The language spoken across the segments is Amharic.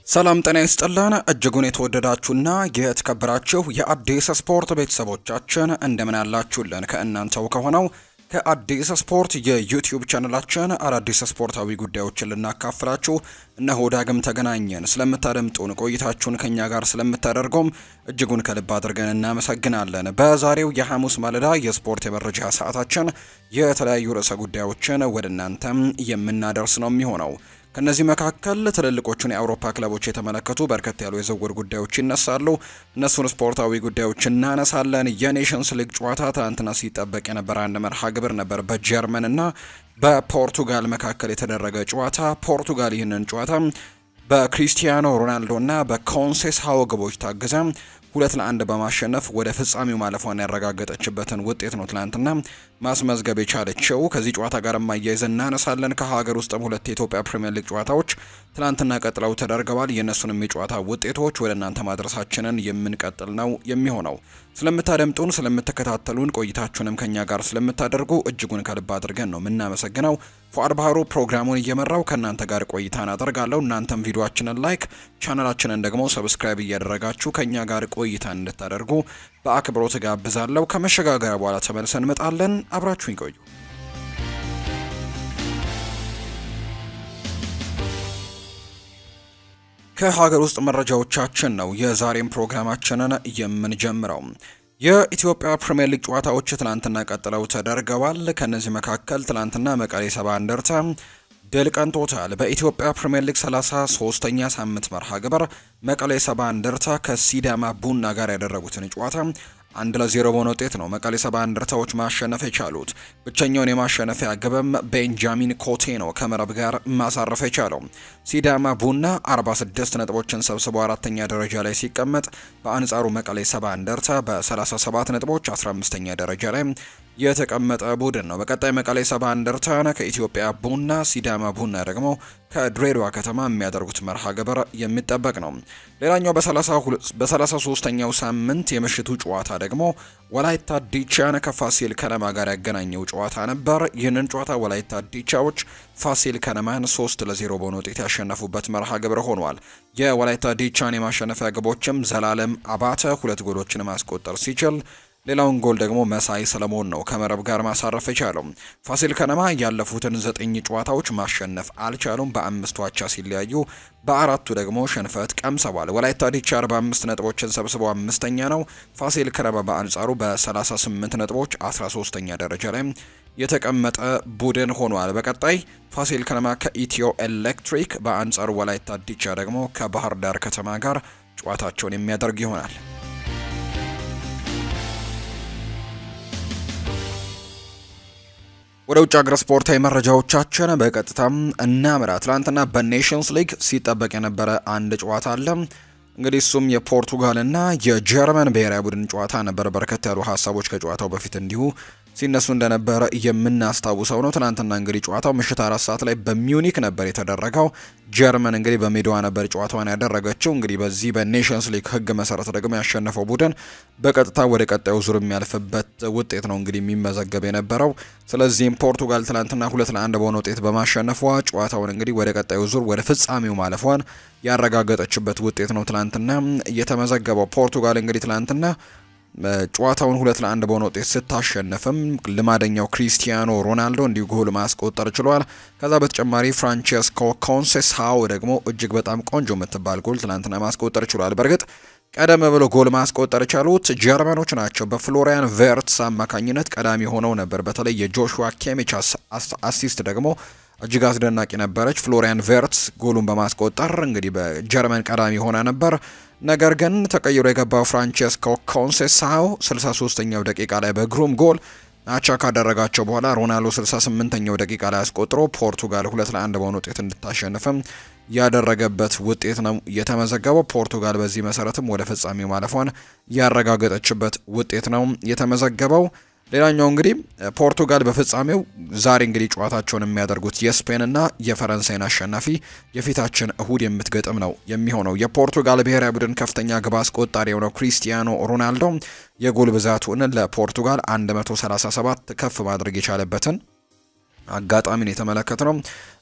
ሰላም ጤና ይስጥልን እጅጉን የተወደዳችሁና የተከበራችሁ የአዲስ ስፖርት ቤተሰቦቻችን እንደምን አላችሁልን? ከእናንተው ከሆነው ከአዲስ ስፖርት የዩቲዩብ ቻናላችን አዳዲስ ስፖርታዊ ጉዳዮችን ልናካፍላችሁ እነሆ ዳግም ተገናኘን። ስለምታደምጡን ቆይታችሁን ከኛ ጋር ስለምታደርጉም እጅጉን ከልብ አድርገን እናመሰግናለን። በዛሬው የሐሙስ ማለዳ የስፖርት የመረጃ ሰዓታችን የተለያዩ ርዕሰ ጉዳዮችን ወደ እናንተም የምናደርስ ነው የሚሆነው። ከነዚህ መካከል ትልልቆቹን የአውሮፓ ክለቦች የተመለከቱ በርከት ያሉ የዝውውር ጉዳዮች ይነሳሉ። እነሱን ስፖርታዊ ጉዳዮች እናነሳለን። የኔሽንስ ሊግ ጨዋታ ትናንትና ሲጠበቅ የነበረ አንድ መርሃ ግብር ነበር። በጀርመን እና በፖርቱጋል መካከል የተደረገ ጨዋታ። ፖርቱጋል ይህንን ጨዋታ በክሪስቲያኖ ሮናልዶ እና በኮንሴሳኦ ግቦች ታግዛ 2-1 በማሸነፍ ወደ ፍጻሜው ማለፏን ያረጋገጠችበትን ውጤት ነው ትናንትና ማስመዝገብ የቻለችው። ከዚህ ጨዋታ ጋር ማያይዘን እናነሳለን። ከሀገር ውስጥም ሁለት የኢትዮጵያ ፕሪሚየር ሊግ ጨዋታዎች ትናንትና ቀጥለው ተደርገዋል። የእነሱንም የጨዋታ ውጤቶች ወደ እናንተ ማድረሳችንን የምንቀጥል ነው የሚሆነው። ስለምታደምጡን፣ ስለምትከታተሉን፣ ቆይታችሁንም ከኛ ጋር ስለምታደርጉ እጅጉን ከልብ አድርገን ነው የምናመሰግነው። ፉአድ ባህሩ ፕሮግራሙን እየመራው ከእናንተ ጋር ቆይታን አደርጋለሁ። እናንተም ቪዲዮአችንን ላይክ፣ ቻናላችንን ደግሞ ሰብስክራይብ እያደረጋችሁ ከኛ ጋር ቆይታን እንድታደርጉ በአክብሮት ጋብዛለሁ። ከመሸጋገሪያ በኋላ ተመልሰን እንመጣለን። አብራችሁኝ ቆዩ። ከሀገር ውስጥ መረጃዎቻችን ነው የዛሬን ፕሮግራማችንን የምንጀምረው። የኢትዮጵያ ፕሪሚየር ሊግ ጨዋታዎች ትናንትና ቀጥለው ተደርገዋል። ከነዚህ መካከል ትናንትና መቀሌ ሰባ እንደርታ ድል ቀንቶታል። በኢትዮጵያ ፕሪሚየር ሊግ 33ኛ ሳምንት መርሃ ግብር መቀሌ ሰባ እንደርታ ከሲዳማ ቡና ጋር ያደረጉትን ጨዋታ 1-0 በሆነ ውጤት ነው መቀሌ ሰባ እንደርታዎች ማሸነፍ የቻሉት። ብቸኛውን የማሸነፊያ ግብም ቤንጃሚን ኮቴ ነው ከመረብ ጋር ማሳረፍ የቻለው። ሲዳማ ቡና 46 ነጥቦችን ሰብስቦ አራተኛ ደረጃ ላይ ሲቀመጥ፣ በአንጻሩ መቀሌ ሰባ እንደርታ በ37 ነጥቦች 15ኛ ደረጃ ላይ የተቀመጠ ቡድን ነው። በቀጣይ መቀሌ ሰባ እንደርታ ከኢትዮጵያ ቡና፣ ሲዳማ ቡና ደግሞ ከድሬዳዋ ከተማ የሚያደርጉት መርሃ ግብር የሚጠበቅ ነው። ሌላኛው በ33ኛው ሳምንት የምሽቱ ጨዋታ ደግሞ ወላይታ ዲቻን ከፋሲል ከነማ ጋር ያገናኘው ጨዋታ ነበር። ይህንን ጨዋታ ወላይታ ዲቻዎች ፋሲል ከነማን 3-0 በሆነ ውጤት ያሸነፉበት መርሃ ግብር ሆኗል። የወላይታ ዲቻን የማሸነፊያ ግቦችም ዘላለም አባተ 2 ጎሎችን ማስቆጠር ሲችል፣ ሌላውን ጎል ደግሞ መሳይ ሰለሞን ነው ከመረብ ጋር ማሳረፍ የቻለው። ፋሲል ከነማ ያለፉትን 9 ጨዋታዎች ማሸነፍ አልቻሉም። በ5 አቻ ሲለያዩ በ4 ደግሞ ሽንፈት ቀምሰዋል። ወላይታ ዲቻ 45 ነጥቦችን ሰብስበው 5ኛ ነው። ፋሲል ከነማ በአንጻሩ በ38 ነጥቦች 13ኛ ደረጃ ላይ የተቀመጠ ቡድን ሆኗል። በቀጣይ ፋሲል ከነማ ከኢትዮ ኤሌክትሪክ፣ በአንጻሩ ወላይታ ዲቻ ደግሞ ከባህር ዳር ከተማ ጋር ጨዋታቸውን የሚያደርግ ይሆናል። ወደ ውጭ ሀገር ስፖርታዊ መረጃዎቻችን በቀጥታም እናምራ። ትናንትና በኔሽንስ ሊግ ሲጠበቅ የነበረ አንድ ጨዋታ አለ። እንግዲህ እሱም የፖርቱጋልና የጀርመን ብሔራዊ ቡድን ጨዋታ ነበር። በርከት ያሉ ሀሳቦች ከጨዋታው በፊት እንዲሁ ሲነሱ እንደነበረ የምናስታውሰው ነው። ትናንትና እንግዲህ ጨዋታው ምሽት 4 ሰዓት ላይ በሚዩኒክ ነበር የተደረገው። ጀርመን እንግዲህ በሜዳዋ ነበር ጨዋታዋን ያደረገችው። እንግዲህ በዚህ በኔሽንስ ሊግ ሕግ መሰረት ደግሞ ያሸነፈው ቡድን በቀጥታ ወደ ቀጣዩ ዙር የሚያልፍበት ውጤት ነው እንግዲህ የሚመዘገብ የነበረው። ስለዚህም ፖርቱጋል ትናንትና 2-1 በሆነ ውጤት በማሸነፏ ጨዋታውን እንግዲህ ወደ ቀጣዩ ዙር ወደ ፍጻሜው ማለፏን ያረጋገጠችበት ውጤት ነው ትናንትና እየተመዘገበው። ፖርቱጋል እንግዲህ ትናንትና ጨዋታውን 2-1 በሆነ ውጤት ስታሸንፍም ልማደኛው ክሪስቲያኖ ሮናልዶ እንዲሁ ጎል ማስቆጠር ችሏል። ከዛ በተጨማሪ ፍራንቼስኮ ኮንሴሳኦ ደግሞ እጅግ በጣም ቆንጆ የምትባል ጎል ትናንትና ማስቆጠር ችሏል። በእርግጥ ቀደም ብሎ ጎል ማስቆጠር የቻሉት ጀርመኖች ናቸው። በፍሎሪያን ቨርትስ አማካኝነት ቀዳሚ ሆነው ነበር። በተለይ የጆሹዋ ኬሚች አሲስት ደግሞ እጅግ አስደናቂ ነበረች። ፍሎሪያን ቨርትስ ጎሉን በማስቆጠር እንግዲህ በጀርመን ቀዳሚ ሆና ነበር። ነገር ግን ተቀይሮ የገባው ፍራንቼስኮ ኮንሴሳኦ 63ኛው ደቂቃ ላይ በግሩም ጎል አቻ ካደረጋቸው በኋላ ሮናልዶ 68ኛው ደቂቃ ላይ አስቆጥሮ ፖርቱጋል 2-1 በሆነ ውጤት እንድታሸንፍም ያደረገበት ውጤት ነው የተመዘገበው። ፖርቱጋል በዚህ መሰረትም ወደ ፍጻሜው ማለፏን ያረጋገጠችበት ውጤት ነው የተመዘገበው። ሌላኛው እንግዲህ ፖርቱጋል በፍጻሜው ዛሬ እንግዲህ ጨዋታቸውን የሚያደርጉት የስፔንና የፈረንሳይን አሸናፊ የፊታችን እሁድ የምትገጥም ነው የሚሆነው። የፖርቱጋል ብሔራዊ ቡድን ከፍተኛ ግብ አስቆጣሪ የሆነው ክሪስቲያኖ ሮናልዶ የጎል ብዛቱን ለፖርቱጋል 137 ከፍ ማድረግ የቻለበትን አጋጣሚን የተመለከተው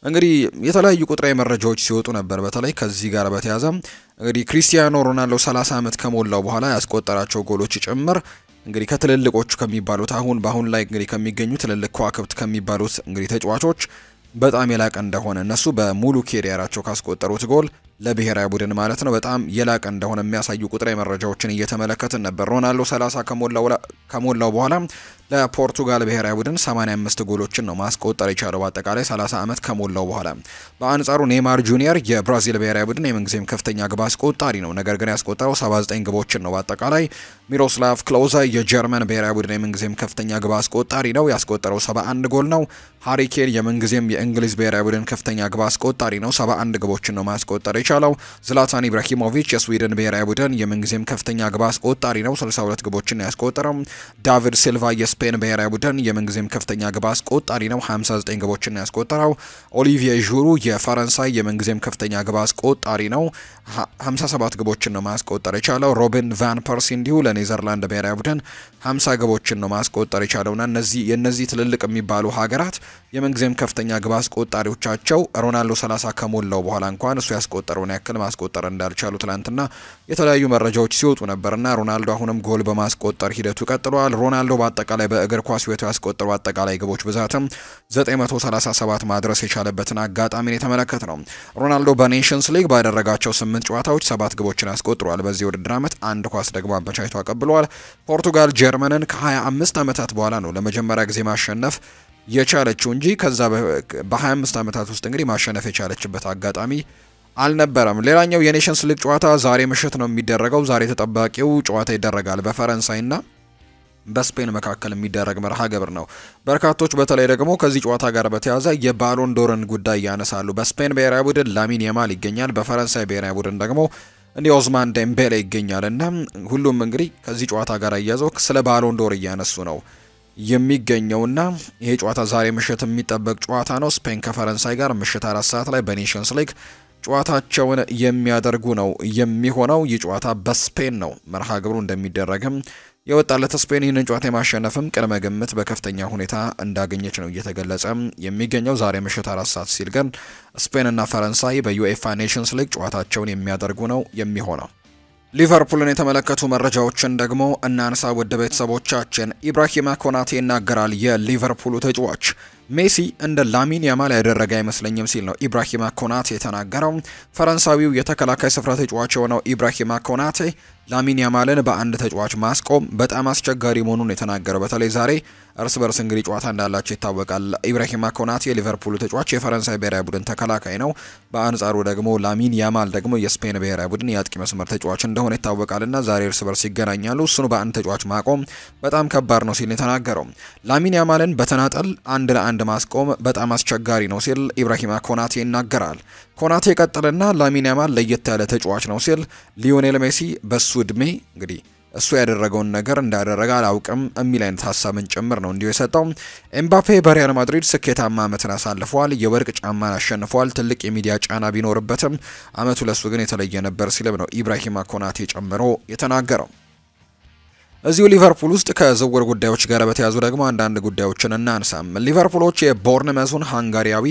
እንግዲህ የተለያዩ ቁጥራዊ መረጃዎች ሲወጡ ነበር። በተለይ ከዚህ ጋር በተያያዘ እንግዲህ ክሪስቲያኖ ሮናልዶ 30 ዓመት ከሞላው በኋላ ያስቆጠራቸው ጎሎች ጭምር እንግዲህ ከትልልቆቹ ከሚባሉት በአሁን ላይ እንግዲህ ከሚገኙ ትልልቅ ከዋክብት ከሚባሉት እንግዲህ ተጫዋቾች በጣም የላቀ እንደሆነ እነሱ በሙሉ ኬሪየራቸው ካስቆጠሩት ጎል ለብሔራዊ ቡድን ማለት ነው በጣም የላቀ እንደሆነ የሚያሳዩ ቁጥራዊ መረጃዎችን እየተመለከትን ነበር። ሮናልዶ 30 ከሞላው በኋላ ለፖርቱጋል ብሔራዊ ቡድን 85 ጎሎችን ነው ማስቆጠር የቻለው በአጠቃላይ 30 ዓመት ከሞላው በኋላ። በአንጻሩ ኔይማር ጁኒየር የብራዚል ብሔራዊ ቡድን የምንጊዜም ከፍተኛ ግብ አስቆጣሪ ነው፣ ነገር ግን ያስቆጠረው 79 ግቦችን ነው በአጠቃላይ። ሚሮስላቭ ክሎዛ የጀርመን ብሔራዊ ቡድን የምንጊዜም ከፍተኛ ግብ አስቆጣሪ ነው፣ ያስቆጠረው 71 ጎል ነው። ሃሪ ኬን የምንጊዜም የእንግሊዝ ብሔራዊ ቡድን ከፍተኛ ግብ አስቆጣሪ ነው፣ 71 ግቦችን ነው ማስቆጠር የቻለው። ዝላታን ኢብራሂሞቪች የስዊድን ብሔራዊ ቡድን የምንጊዜም ከፍተኛ ግብ አስቆጣሪ ነው፣ 62 ግቦችን ያስቆጠረው። ዳቪድ ሲልቫ የስፔን ብሔራዊ ቡድን የምንጊዜም ከፍተኛ ግብ አስቆጣሪ ነው፣ 59 ግቦችን ያስቆጠረው። ኦሊቪዬ ዡሩ የፈረንሳይ የምንጊዜም ከፍተኛ ግብ አስቆጣሪ ነው፣ 57 ግቦችን ነው ማስቆጠር የቻለው። ሮቢን ቫን ፐርሲ እንዲሁ ለኔዘርላንድ ብሔራዊ ቡድን 50 ግቦችን ነው ማስቆጠር የቻለውና የነዚህ ትልልቅ የሚባሉ ሀገራት የምንጊዜም ከፍተኛ ግብ አስቆጣሪዎቻቸው ሮናልዶ 30 ከሞላው በኋላ እንኳን እሱ ያስቆጠረውን ያክል ማስቆጠር እንዳልቻሉ ትላንትና የተለያዩ መረጃዎች ሲወጡ ነበርና ሮናልዶ አሁንም ጎል በማስቆጠር ሂደቱ ቀጥሏል። ሮናልዶ በአጠቃላይ በእግር ኳስ ሕይወቱ ያስቆጠሩ አጠቃላይ ግቦች ብዛትም 937 ማድረስ የቻለበትን አጋጣሚን የተመለከተ ነው። ሮናልዶ በኔሽንስ ሊግ ባደረጋቸው 8 ጨዋታዎች 7 ግቦችን አስቆጥሯል። በዚህ ውድድር ዓመት አንድ ኳስ ደግሞ አበቻችቶ አቀብሏል። ፖርቱጋል ጀርመንን ከ25 ዓመታት በኋላ ነው ለመጀመሪያ ጊዜ ማሸነፍ የቻለችው እንጂ ከዛ በ25 ዓመታት ውስጥ እንግዲህ ማሸነፍ የቻለችበት አጋጣሚ አልነበረም። ሌላኛው የኔሽንስ ሊግ ጨዋታ ዛሬ ምሽት ነው የሚደረገው። ዛሬ ተጠባቂው ጨዋታ ይደረጋል በፈረንሳይና በስፔን መካከል የሚደረግ መርሃ ግብር ነው። በርካቶች በተለይ ደግሞ ከዚህ ጨዋታ ጋር በተያያዘ የባሎን ዶርን ጉዳይ ያነሳሉ። በስፔን ብሔራዊ ቡድን ላሚን ያማል ይገኛል፣ በፈረንሳይ ብሔራዊ ቡድን ደግሞ እንዲህ ኦዝማን ዴምቤሌ ይገኛል እና ሁሉም እንግዲህ ከዚህ ጨዋታ ጋር አያይዘው ስለ ባሎን ዶር እያነሱ ነው የሚገኘውና ይሄ ጨዋታ ዛሬ ምሽት የሚጠበቅ ጨዋታ ነው። ስፔን ከፈረንሳይ ጋር ምሽት 4 ሰዓት ላይ በኔሽንስ ሊግ ጨዋታቸውን የሚያደርጉ ነው የሚሆነው። ይህ ጨዋታ በስፔን ነው መርሃ ግብሩ እንደሚደረግም የወጣለት። ስፔን ይህንን ጨዋታ የማሸነፍም ቅድመ ግምት በከፍተኛ ሁኔታ እንዳገኘች ነው እየተገለጸ የሚገኘው። ዛሬ ምሽት 4 ሰዓት ሲል ግን ስፔን እና ፈረንሳይ በዩኤፋ ኔሽንስ ሊግ ጨዋታቸውን የሚያደርጉ ነው የሚሆነው። ሊቨርፑልን የተመለከቱ መረጃዎችን ደግሞ እናንሳ ውድ ቤተሰቦቻችን። ኢብራሂማ ኮናቴ ይናገራል። የሊቨርፑሉ ተጫዋች ሜሲ እንደ ላሚን ያማል ያደረገ አይመስለኝም ሲል ነው ኢብራሂማ ኮናቴ የተናገረው። ፈረንሳዊው የተከላካይ ስፍራ ተጫዋች የሆነው ኢብራሂማ ኮናቴ ላሚን ያማልን በአንድ ተጫዋች ማስቆም በጣም አስቸጋሪ መሆኑን የተናገረው። በተለይ ዛሬ እርስ በርስ እንግዲህ ጨዋታ እንዳላቸው ይታወቃል። ኢብራሂማ ኮናቴ የሊቨርፑሉ ተጫዋች የፈረንሳይ ብሔራዊ ቡድን ተከላካይ ነው። በአንጻሩ ደግሞ ላሚን ያማል ደግሞ የስፔን ብሔራዊ ቡድን የአጥቂ መስመር ተጫዋች እንደሆነ ይታወቃልና ዛሬ እርስ በርስ ይገናኛሉ። እሱን በአንድ ተጫዋች ማቆም በጣም ከባድ ነው ሲል የተናገረው። ላሚን ያማልን በተናጠል አንድ ለአንድ ማስቆም በጣም አስቸጋሪ ነው ሲል ኢብራሂማ ኮናቴ ይናገራል። ኮናቴ ቀጥልና ላሚን ያማል ለየት ያለ ተጫዋች ነው ሲል ሊዮኔል ሜሲ በሱ እድሜ እንግዲህ እሱ ያደረገውን ነገር እንዳደረገ አላውቅም የሚል አይነት ሀሳብን ጭምር ነው እንዲሁ የሰጠው። ኤምባፔ በሪያል ማድሪድ ስኬታማ ዓመትን አሳልፏል። የወርቅ ጫማን አሸንፏል። ትልቅ የሚዲያ ጫና ቢኖርበትም ዓመቱ ለሱ ግን የተለየ ነበር ሲልም ነው ኢብራሂማ ኮናቴ ጨምሮ የተናገረው። እዚሁ ሊቨርፑል ውስጥ ከዝውውር ጉዳዮች ጋር በተያዙ ደግሞ አንዳንድ ጉዳዮችን እናንሳም። ሊቨርፑሎች የቦርንመዙን ሃንጋሪያዊ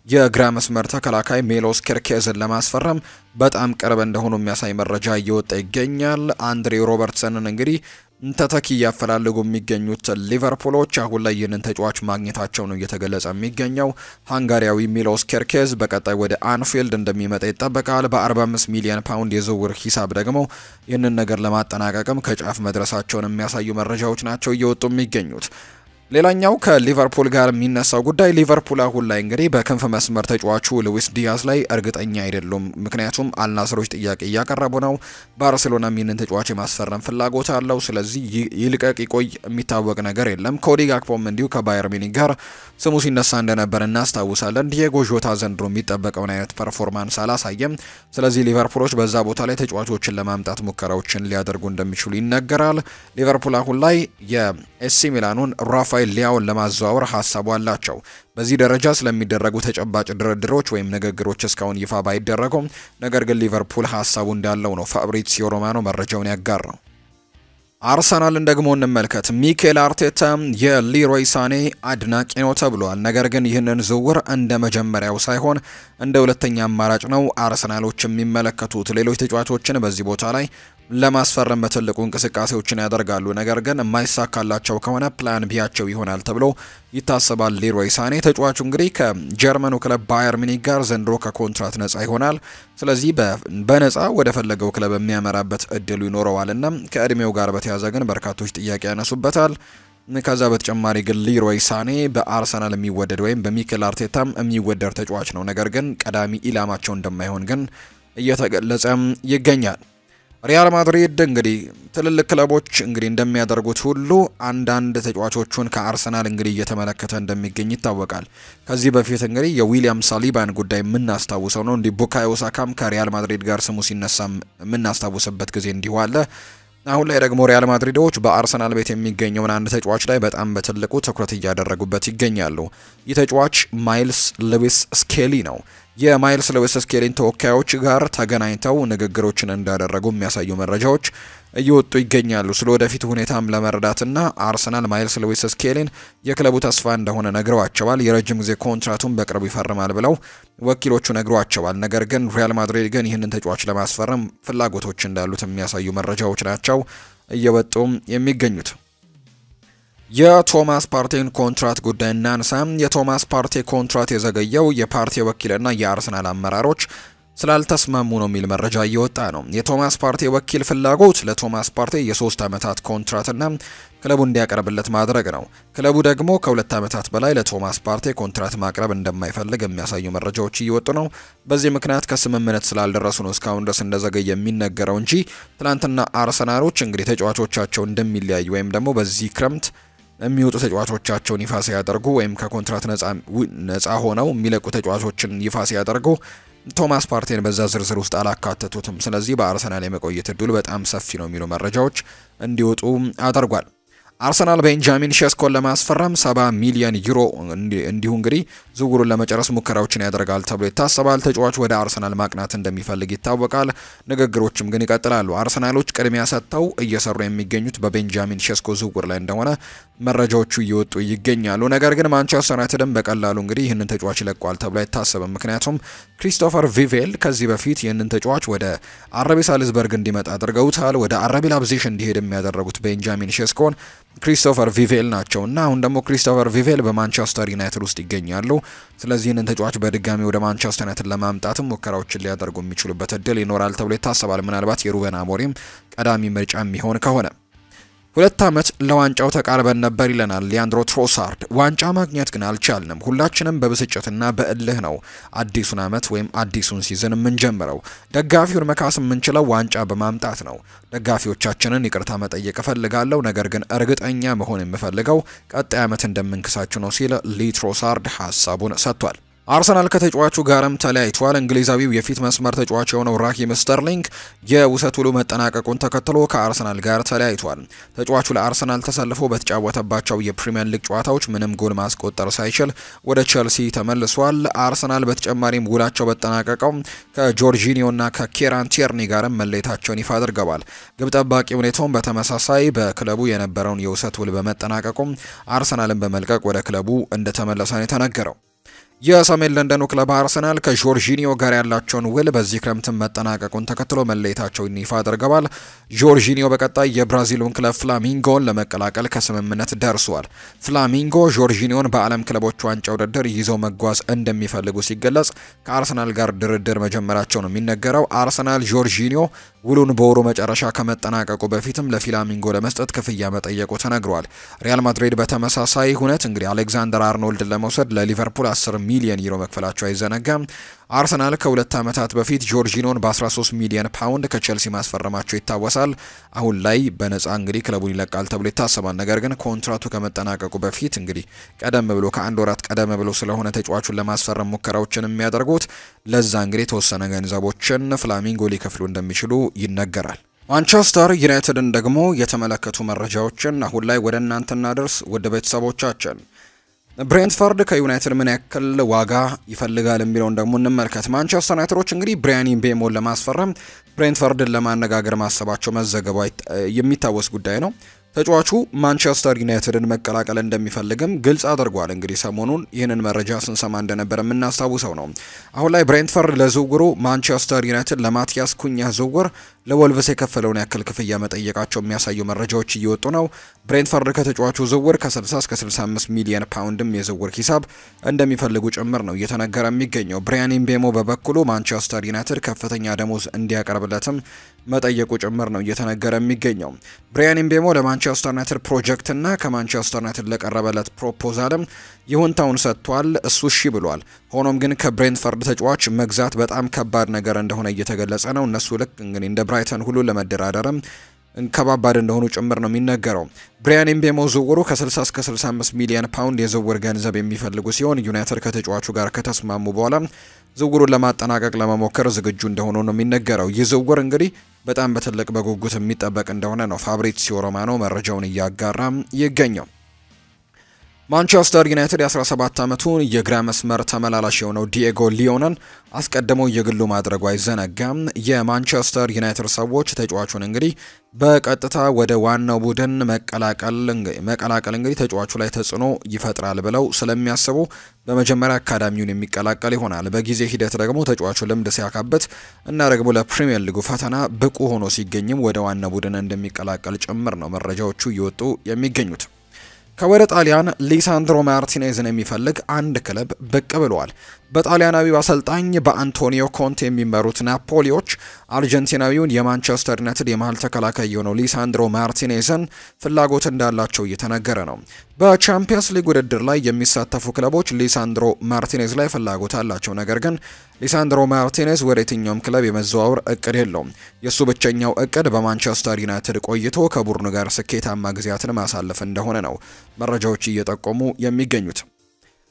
የግራ መስመር ተከላካይ ሜሎስ ኬርኬዝን ለማስፈረም በጣም ቅርብ እንደሆኑ የሚያሳይ መረጃ እየወጣ ይገኛል። አንድሬ ሮበርትሰንን እንግዲህ ተተኪ እያፈላለጉ የሚገኙት ሊቨርፑሎች አሁን ላይ ይህንን ተጫዋች ማግኘታቸው ነው እየተገለጸ የሚገኘው። ሃንጋሪያዊ ሚሎስ ኬርኬዝ በቀጣይ ወደ አንፊልድ እንደሚመጣ ይጠበቃል። በ45 ሚሊዮን ፓውንድ የዝውውር ሂሳብ ደግሞ ይህንን ነገር ለማጠናቀቅም ከጫፍ መድረሳቸውን የሚያሳዩ መረጃዎች ናቸው እየወጡ የሚገኙት። ሌላኛው ከሊቨርፑል ጋር የሚነሳው ጉዳይ ሊቨርፑል አሁን ላይ እንግዲህ በክንፍ መስመር ተጫዋቹ ሉዊስ ዲያዝ ላይ እርግጠኛ አይደሉም። ምክንያቱም አልናስሮች ጥያቄ እያቀረቡ ነው። ባርሴሎና ይህንን ተጫዋች የማስፈረም ፍላጎት አለው። ስለዚህ ይልቀቅ ይቆይ የሚታወቅ ነገር የለም። ኮዲ ጋክፖም እንዲሁ ከባየር ሚኒክ ጋር ስሙ ሲነሳ እንደነበር እናስታውሳለን። ዲየጎ ዦታ ዘንድሮ የሚጠበቀውን አይነት ፐርፎርማንስ አላሳየም። ስለዚህ ሊቨርፑሎች በዛ ቦታ ላይ ተጫዋቾችን ለማምጣት ሙከራዎችን ሊያደርጉ እንደሚችሉ ይነገራል። ሊቨርፑል አሁን ላይ የኤሲ ሚላኑን ራፋኤል ሊያውን ለማዘዋወር ሀሳቡ አላቸው። በዚህ ደረጃ ስለሚደረጉ ተጨባጭ ድርድሮች ወይም ንግግሮች እስካሁን ይፋ ባይደረጉም ነገር ግን ሊቨርፑል ሀሳቡ እንዳለው ነው ፋብሪዚዮ ሮማኖ መረጃውን ያጋራው። አርሰናልን ደግሞ እንመልከት። ሚኬል አርቴታ የሊሮይ ሳኔ አድናቂ ነው ተብሏል። ነገር ግን ይህንን ዝውውር እንደ መጀመሪያው ሳይሆን እንደ ሁለተኛ አማራጭ ነው አርሰናሎች የሚመለከቱት። ሌሎች ተጫዋቾችን በዚህ ቦታ ላይ ለማስፈረም በትልቁ እንቅስቃሴዎችን ያደርጋሉ። ነገር ግን የማይሳካላቸው ከሆነ ፕላን ቢያቸው ይሆናል ተብሎ ይታሰባል። ሊሮይ ሳኔ ተጫዋቹ እንግዲህ ከጀርመኑ ክለብ ባየር ሚኒክ ጋር ዘንድሮ ከኮንትራት ነጻ ይሆናል። ስለዚህ በነጻ ወደ ፈለገው ክለብ የሚያመራበት እድሉ ይኖረዋልና ከእድሜው ጋር በተያያዘ ግን በርካቶች ጥያቄ ያነሱበታል። ከዛ በተጨማሪ ግን ሊሮይ ሳኔ በአርሰናል የሚወደድ ወይም በሚኬል አርቴታም የሚወደድ ተጫዋች ነው። ነገር ግን ቀዳሚ ኢላማቸው እንደማይሆን ግን እየተገለጸ ይገኛል። ሪያል ማድሪድ እንግዲህ ትልልቅ ክለቦች እንግዲህ እንደሚያደርጉት ሁሉ አንዳንድ ተጫዋቾቹን ከአርሰናል እንግዲህ እየተመለከተ እንደሚገኝ ይታወቃል። ከዚህ በፊት እንግዲህ የዊሊያም ሳሊባን ጉዳይ የምናስታውሰው ነው። እንዲህ ቡካዮ ሳካም ከሪያል ማድሪድ ጋር ስሙ ሲነሳ የምናስታውስበት ጊዜ እንዲሁ አለ። አሁን ላይ ደግሞ ሪያል ማድሪዶች በአርሰናል ቤት የሚገኘውን አንድ ተጫዋች ላይ በጣም በትልቁ ትኩረት እያደረጉበት ይገኛሉ። ይህ ተጫዋች ማይልስ ሉዊስ ስኬሊ ነው። የማይልስ ሉዊስ ስኬሊን ተወካዮች ጋር ተገናኝተው ንግግሮችን እንዳደረጉ የሚያሳዩ መረጃዎች እየወጡ ይገኛሉ። ስለ ወደፊት ሁኔታም ለመረዳትና አርሰናል ማይልስ ሉዊስ ስኬሊን የክለቡ ተስፋ እንደሆነ ነግረዋቸዋል። የረጅም ጊዜ ኮንትራቱን በቅርቡ ይፈርማል ብለው ወኪሎቹ ነግረዋቸዋል። ነገር ግን ሪያል ማድሪድ ግን ይህንን ተጫዋች ለማስፈረም ፍላጎቶች እንዳሉት የሚያሳዩ መረጃዎች ናቸው እየወጡ የሚገኙት። የቶማስ ፓርቴን ኮንትራት ጉዳይ እናንሳ። የቶማስ ፓርቴ ኮንትራት የዘገየው የፓርቴ ወኪልና የአርሰናል አመራሮች ስላልተስማሙ ነው የሚል መረጃ እየወጣ ነው። የቶማስ ፓርቴ ወኪል ፍላጎት ለቶማስ ፓርቴ የ3 ዓመታት ኮንትራትና ክለቡ እንዲያቀርብለት ማድረግ ነው። ክለቡ ደግሞ ከ2 ዓመታት በላይ ለቶማስ ፓርቴ ኮንትራት ማቅረብ እንደማይፈልግ የሚያሳዩ መረጃዎች እየወጡ ነው። በዚህ ምክንያት ከስምምነት ስላልደረሱ ነው እስካሁን ድረስ እንደዘገየ የሚነገረው እንጂ ትናንትና አርሰናሎች እንግዲህ ተጫዋቾቻቸው እንደሚለያዩ ወይም ደግሞ በዚህ ክረምት የሚወጡ ተጫዋቾቻቸውን ይፋ ሲያደርጉ ወይም ከኮንትራት ነፃ ሆነው የሚለቁ ተጫዋቾችን ይፋ ሲያደርጉ ቶማስ ፓርቴን በዛ ዝርዝር ውስጥ አላካተቱትም። ስለዚህ በአርሰናል የመቆየት እድሉ በጣም ሰፊ ነው የሚሉ መረጃዎች እንዲወጡ አድርጓል። አርሰናል ቤንጃሚን ሼስኮን ለማስፈረም 70 ሚሊዮን ዩሮ እንዲሁ እንግዲህ ዝውውሩን ለመጨረስ ሙከራዎችን ያደርጋል ተብሎ ይታሰባል። ተጫዋቹ ወደ አርሰናል ማቅናት እንደሚፈልግ ይታወቃል። ንግግሮችም ግን ይቀጥላሉ። አርሰናሎች ቅድሚያ ሰጥተው እየሰሩ የሚገኙት በቤንጃሚን ሼስኮ ዝውውር ላይ እንደሆነ መረጃዎቹ እየወጡ ይገኛሉ። ነገር ግን ማንቸስተር ዩናይትድም በቀላሉ እንግዲህ ይህንን ተጫዋች ይለቋል ተብሎ አይታሰብም። ምክንያቱም ክሪስቶፈር ቪቬል ከዚህ በፊት ይህንን ተጫዋች ወደ አረቢ ሳልዝበርግ እንዲመጣ አድርገውታል። ወደ አረቢ ላይፕዚግ እንዲሄድ የሚያደረጉት ቤንጃሚን ሼስኮን ክሪስቶፈር ቪቬል ናቸውና አሁን ደግሞ ክሪስቶፈር ቪቬል በማንቸስተር ዩናይትድ ውስጥ ይገኛሉ። ስለዚህ ይህንን ተጫዋች በድጋሚ ወደ ማንቸስተር ዩናይትድ ለማምጣትም ሙከራዎችን ሊያደርጉ የሚችሉበት እድል ይኖራል ተብሎ ይታሰባል። ምናልባት የሩበን አሞሪም ቀዳሚ ምርጫ የሚሆን ከሆነ 2 ዓመት ለዋንጫው ተቃርበን ነበር ይለናል ሊያንድሮ ትሮሳርድ። ዋንጫ ማግኘት ግን አልቻልንም። ሁላችንም በብስጭትና በእልህ ነው አዲሱን ዓመት ወይም አዲሱን ሲዝን የምንጀምረው። ደጋፊውን መካስ የምንችለው ዋንጫ በማምጣት ነው። ደጋፊዎቻችንን ይቅርታ መጠየቅ እፈልጋለሁ፣ ነገር ግን እርግጠኛ መሆን የምፈልገው ቀጣይ ዓመት እንደምንክሳችሁ ነው ሲል ሊ ትሮሳርድ ሀሳቡን ሰጥቷል። አርሰናል ከተጫዋቹ ጋርም ተለያይቷል። እንግሊዛዊው የፊት መስመር ተጫዋች የሆነው ራሂም ስተርሊንግ የውሰት ውሉ መጠናቀቁን ተከትሎ ከአርሰናል ጋር ተለያይቷል። ተጫዋቹ ለአርሰናል ተሰልፎ በተጫወተባቸው የፕሪሚየር ሊግ ጨዋታዎች ምንም ጎል ማስቆጠር ሳይችል ወደ ቼልሲ ተመልሷል። አርሰናል በተጨማሪም ውላቸው በተጠናቀቀው ከጆርጂኒዮና ከኬራን ቲርኒ ጋርም መለየታቸውን ይፋ አድርገዋል። ግብ ጠባቂ ሁኔታውን በተመሳሳይ በክለቡ የነበረውን የውሰት ውል በመጠናቀቁ አርሰናልን በመልቀቅ ወደ ክለቡ እንደተመለሰ ነው የተነገረው። የሰሜን ለንደኑ ክለብ አርሰናል ከጆርጂኒዮ ጋር ያላቸውን ውል በዚህ ክረምት መጠናቀቁን ተከትሎ መለየታቸውን ይፋ አድርገዋል። ጆርጂኒዮ በቀጣይ የብራዚሉን ክለብ ፍላሚንጎን ለመቀላቀል ከስምምነት ደርሷል። ፍላሚንጎ ጆርጂኒዮን በዓለም ክለቦች ዋንጫ ውድድር ይዘው መጓዝ እንደሚፈልጉ ሲገለጽ ከአርሰናል ጋር ድርድር መጀመራቸው ነው የሚነገረው። አርሰናል ጆርጂኒዮ ውሉን በወሩ መጨረሻ ከመጠናቀቁ በፊትም ለፍላሚንጎ ለመስጠት ክፍያ መጠየቁ ተነግሯል። ሪያል ማድሪድ በተመሳሳይ ሁነት እንግዲህ አሌክዛንደር አርኖልድን ለመውሰድ ለሊቨርፑል 10 ሚሊዮን ዩሮ መክፈላቸው አይዘነጋም። አርሰናል ከ2 ዓመታት በፊት ጆርጂኖን በ13 ሚሊዮን ፓውንድ ከቼልሲ ማስፈረማቸው ይታወሳል። አሁን ላይ በነፃ እንግዲህ ክለቡን ይለቃል ተብሎ ይታሰባል። ነገር ግን ኮንትራቱ ከመጠናቀቁ በፊት እንግዲህ ቀደም ብሎ ከአንድ ወራት ቀደም ብሎ ስለሆነ ተጫዋቹን ለማስፈረም ሙከራዎችን የሚያደርጉት ለዛ እንግዲህ የተወሰነ ገንዘቦችን ፍላሚንጎ ሊከፍሉ እንደሚችሉ ይነገራል። ማንቸስተር ዩናይትድን ደግሞ የተመለከቱ መረጃዎችን አሁን ላይ ወደ እናንተ እናደርስ ውድ ቤተሰቦቻችን። ብሬንትፈርድ ከዩናይትድ ምን ያክል ዋጋ ይፈልጋል የሚለውን ደግሞ እንመልከት። ማንቸስተር ዩናይትዶች እንግዲህ ብራያን ምቤሞን ለማስፈረም ብሬንትፈርድን ለማነጋገር ማሰባቸው መዘገቡ የሚታወስ ጉዳይ ነው። ተጫዋቹ ማንቸስተር ዩናይትድን መቀላቀል እንደሚፈልግም ግልጽ አድርጓል። እንግዲህ ሰሞኑን ይህንን መረጃ ስንሰማ እንደነበር የምናስታውሰው ነው። አሁን ላይ ብሬንትፈርድ ለዝውውሩ ማንቸስተር ዩናይትድ ለማቲያስ ኩኛ ዝውውር ለወልቭስ የከፈለውን ያክል ክፍያ መጠየቃቸው የሚያሳዩ መረጃዎች እየወጡ ነው። ብሬንትፈርድ ከተጫዋቹ ዝውውር ከ60 እስከ 65 ሚሊዮን ፓውንድም የዝውውር ሂሳብ እንደሚፈልጉ ጭምር ነው እየተነገረ የሚገኘው። ብራያን ምቤሞ በበኩሉ ማንቸስተር ዩናይትድ ከፍተኛ ደሞዝ እንዲያቀርብለትም መጠየቁ ጭምር ነው እየተነገረ የሚገኘው። ብራያን ምቤሞ ለማንቸስተር ዩናይትድ ፕሮጀክት እና ከማንቸስተር ዩናይትድ ለቀረበለት ፕሮፖዛልም ይሁንታውን ሰጥቷል። እሱ እሺ ብሏል። ሆኖም ግን ከብሬንትፈርድ ተጫዋች መግዛት በጣም ከባድ ነገር እንደሆነ እየተገለጸ ነው። እነሱ ልክ እንግዲህ እንደ ብራይተን ሁሉ ለመደራደርም ከባባድ እንደሆኑ ጭምር ነው የሚነገረው። ብራያን ምቤሞ ዝውውሩ ከ60 እስከ 65 ሚሊዮን ፓውንድ የዝውውር ገንዘብ የሚፈልጉ ሲሆን ዩናይትድ ከተጫዋቹ ጋር ከተስማሙ በኋላ ዝውውሩን ለማጠናቀቅ ለመሞከር ዝግጁ እንደሆኑ ነው የሚነገረው። ይህ ዝውውር እንግዲህ በጣም በትልቅ በጉጉት የሚጠበቅ እንደሆነ ነው ፋብሪዚዮ ሮማኖ መረጃውን እያጋራ ይገኛል። ማንቸስተር ዩናይትድ የ17 ዓመቱን የግራ መስመር ተመላላሽ የሆነው ዲኤጎ ሊዮንን አስቀድሞ የግሉ ማድረጉ አይዘነጋም። የማንቸስተር ዩናይትድ ሰዎች ተጫዋቹን እንግዲህ በቀጥታ ወደ ዋናው ቡድን መቀላቀል እንግዲህ ተጫዋቹ ላይ ተጽዕኖ ይፈጥራል ብለው ስለሚያስቡ በመጀመሪያ አካዳሚውን የሚቀላቀል ይሆናል። በጊዜ ሂደት ደግሞ ተጫዋቹ ልምድ ሲያካበት እና ደግሞ ለፕሪሚየር ሊጉ ፈተና ብቁ ሆኖ ሲገኝም ወደ ዋናው ቡድን እንደሚቀላቀል ጭምር ነው መረጃዎቹ እየወጡ የሚገኙት። ከወደ ጣሊያን ሊሳንድሮ ማርቲኔዝን የሚፈልግ አንድ ክለብ ብቅ ብለዋል። በጣሊያናዊው አሰልጣኝ በአንቶኒዮ ኮንቴ የሚመሩት ናፖሊዎች አርጀንቲናዊውን የማንቸስተር ዩናይትድ የመሃል ተከላካይ የሆነው ሊሳንድሮ ማርቲኔዝን ፍላጎት እንዳላቸው እየተነገረ ነው። በቻምፒየንስ ሊግ ውድድር ላይ የሚሳተፉ ክለቦች ሊሳንድሮ ማርቲኔዝ ላይ ፍላጎት አላቸው። ነገር ግን ሊሳንድሮ ማርቲኔዝ ወደ የትኛውም ክለብ የመዘዋወር እቅድ የለውም። የእሱ ብቸኛው እቅድ በማንቸስተር ዩናይትድ ቆይቶ ከቡድኑ ጋር ስኬታማ ጊዜያትን ማሳለፍ እንደሆነ ነው መረጃዎች እየጠቆሙ የሚገኙት።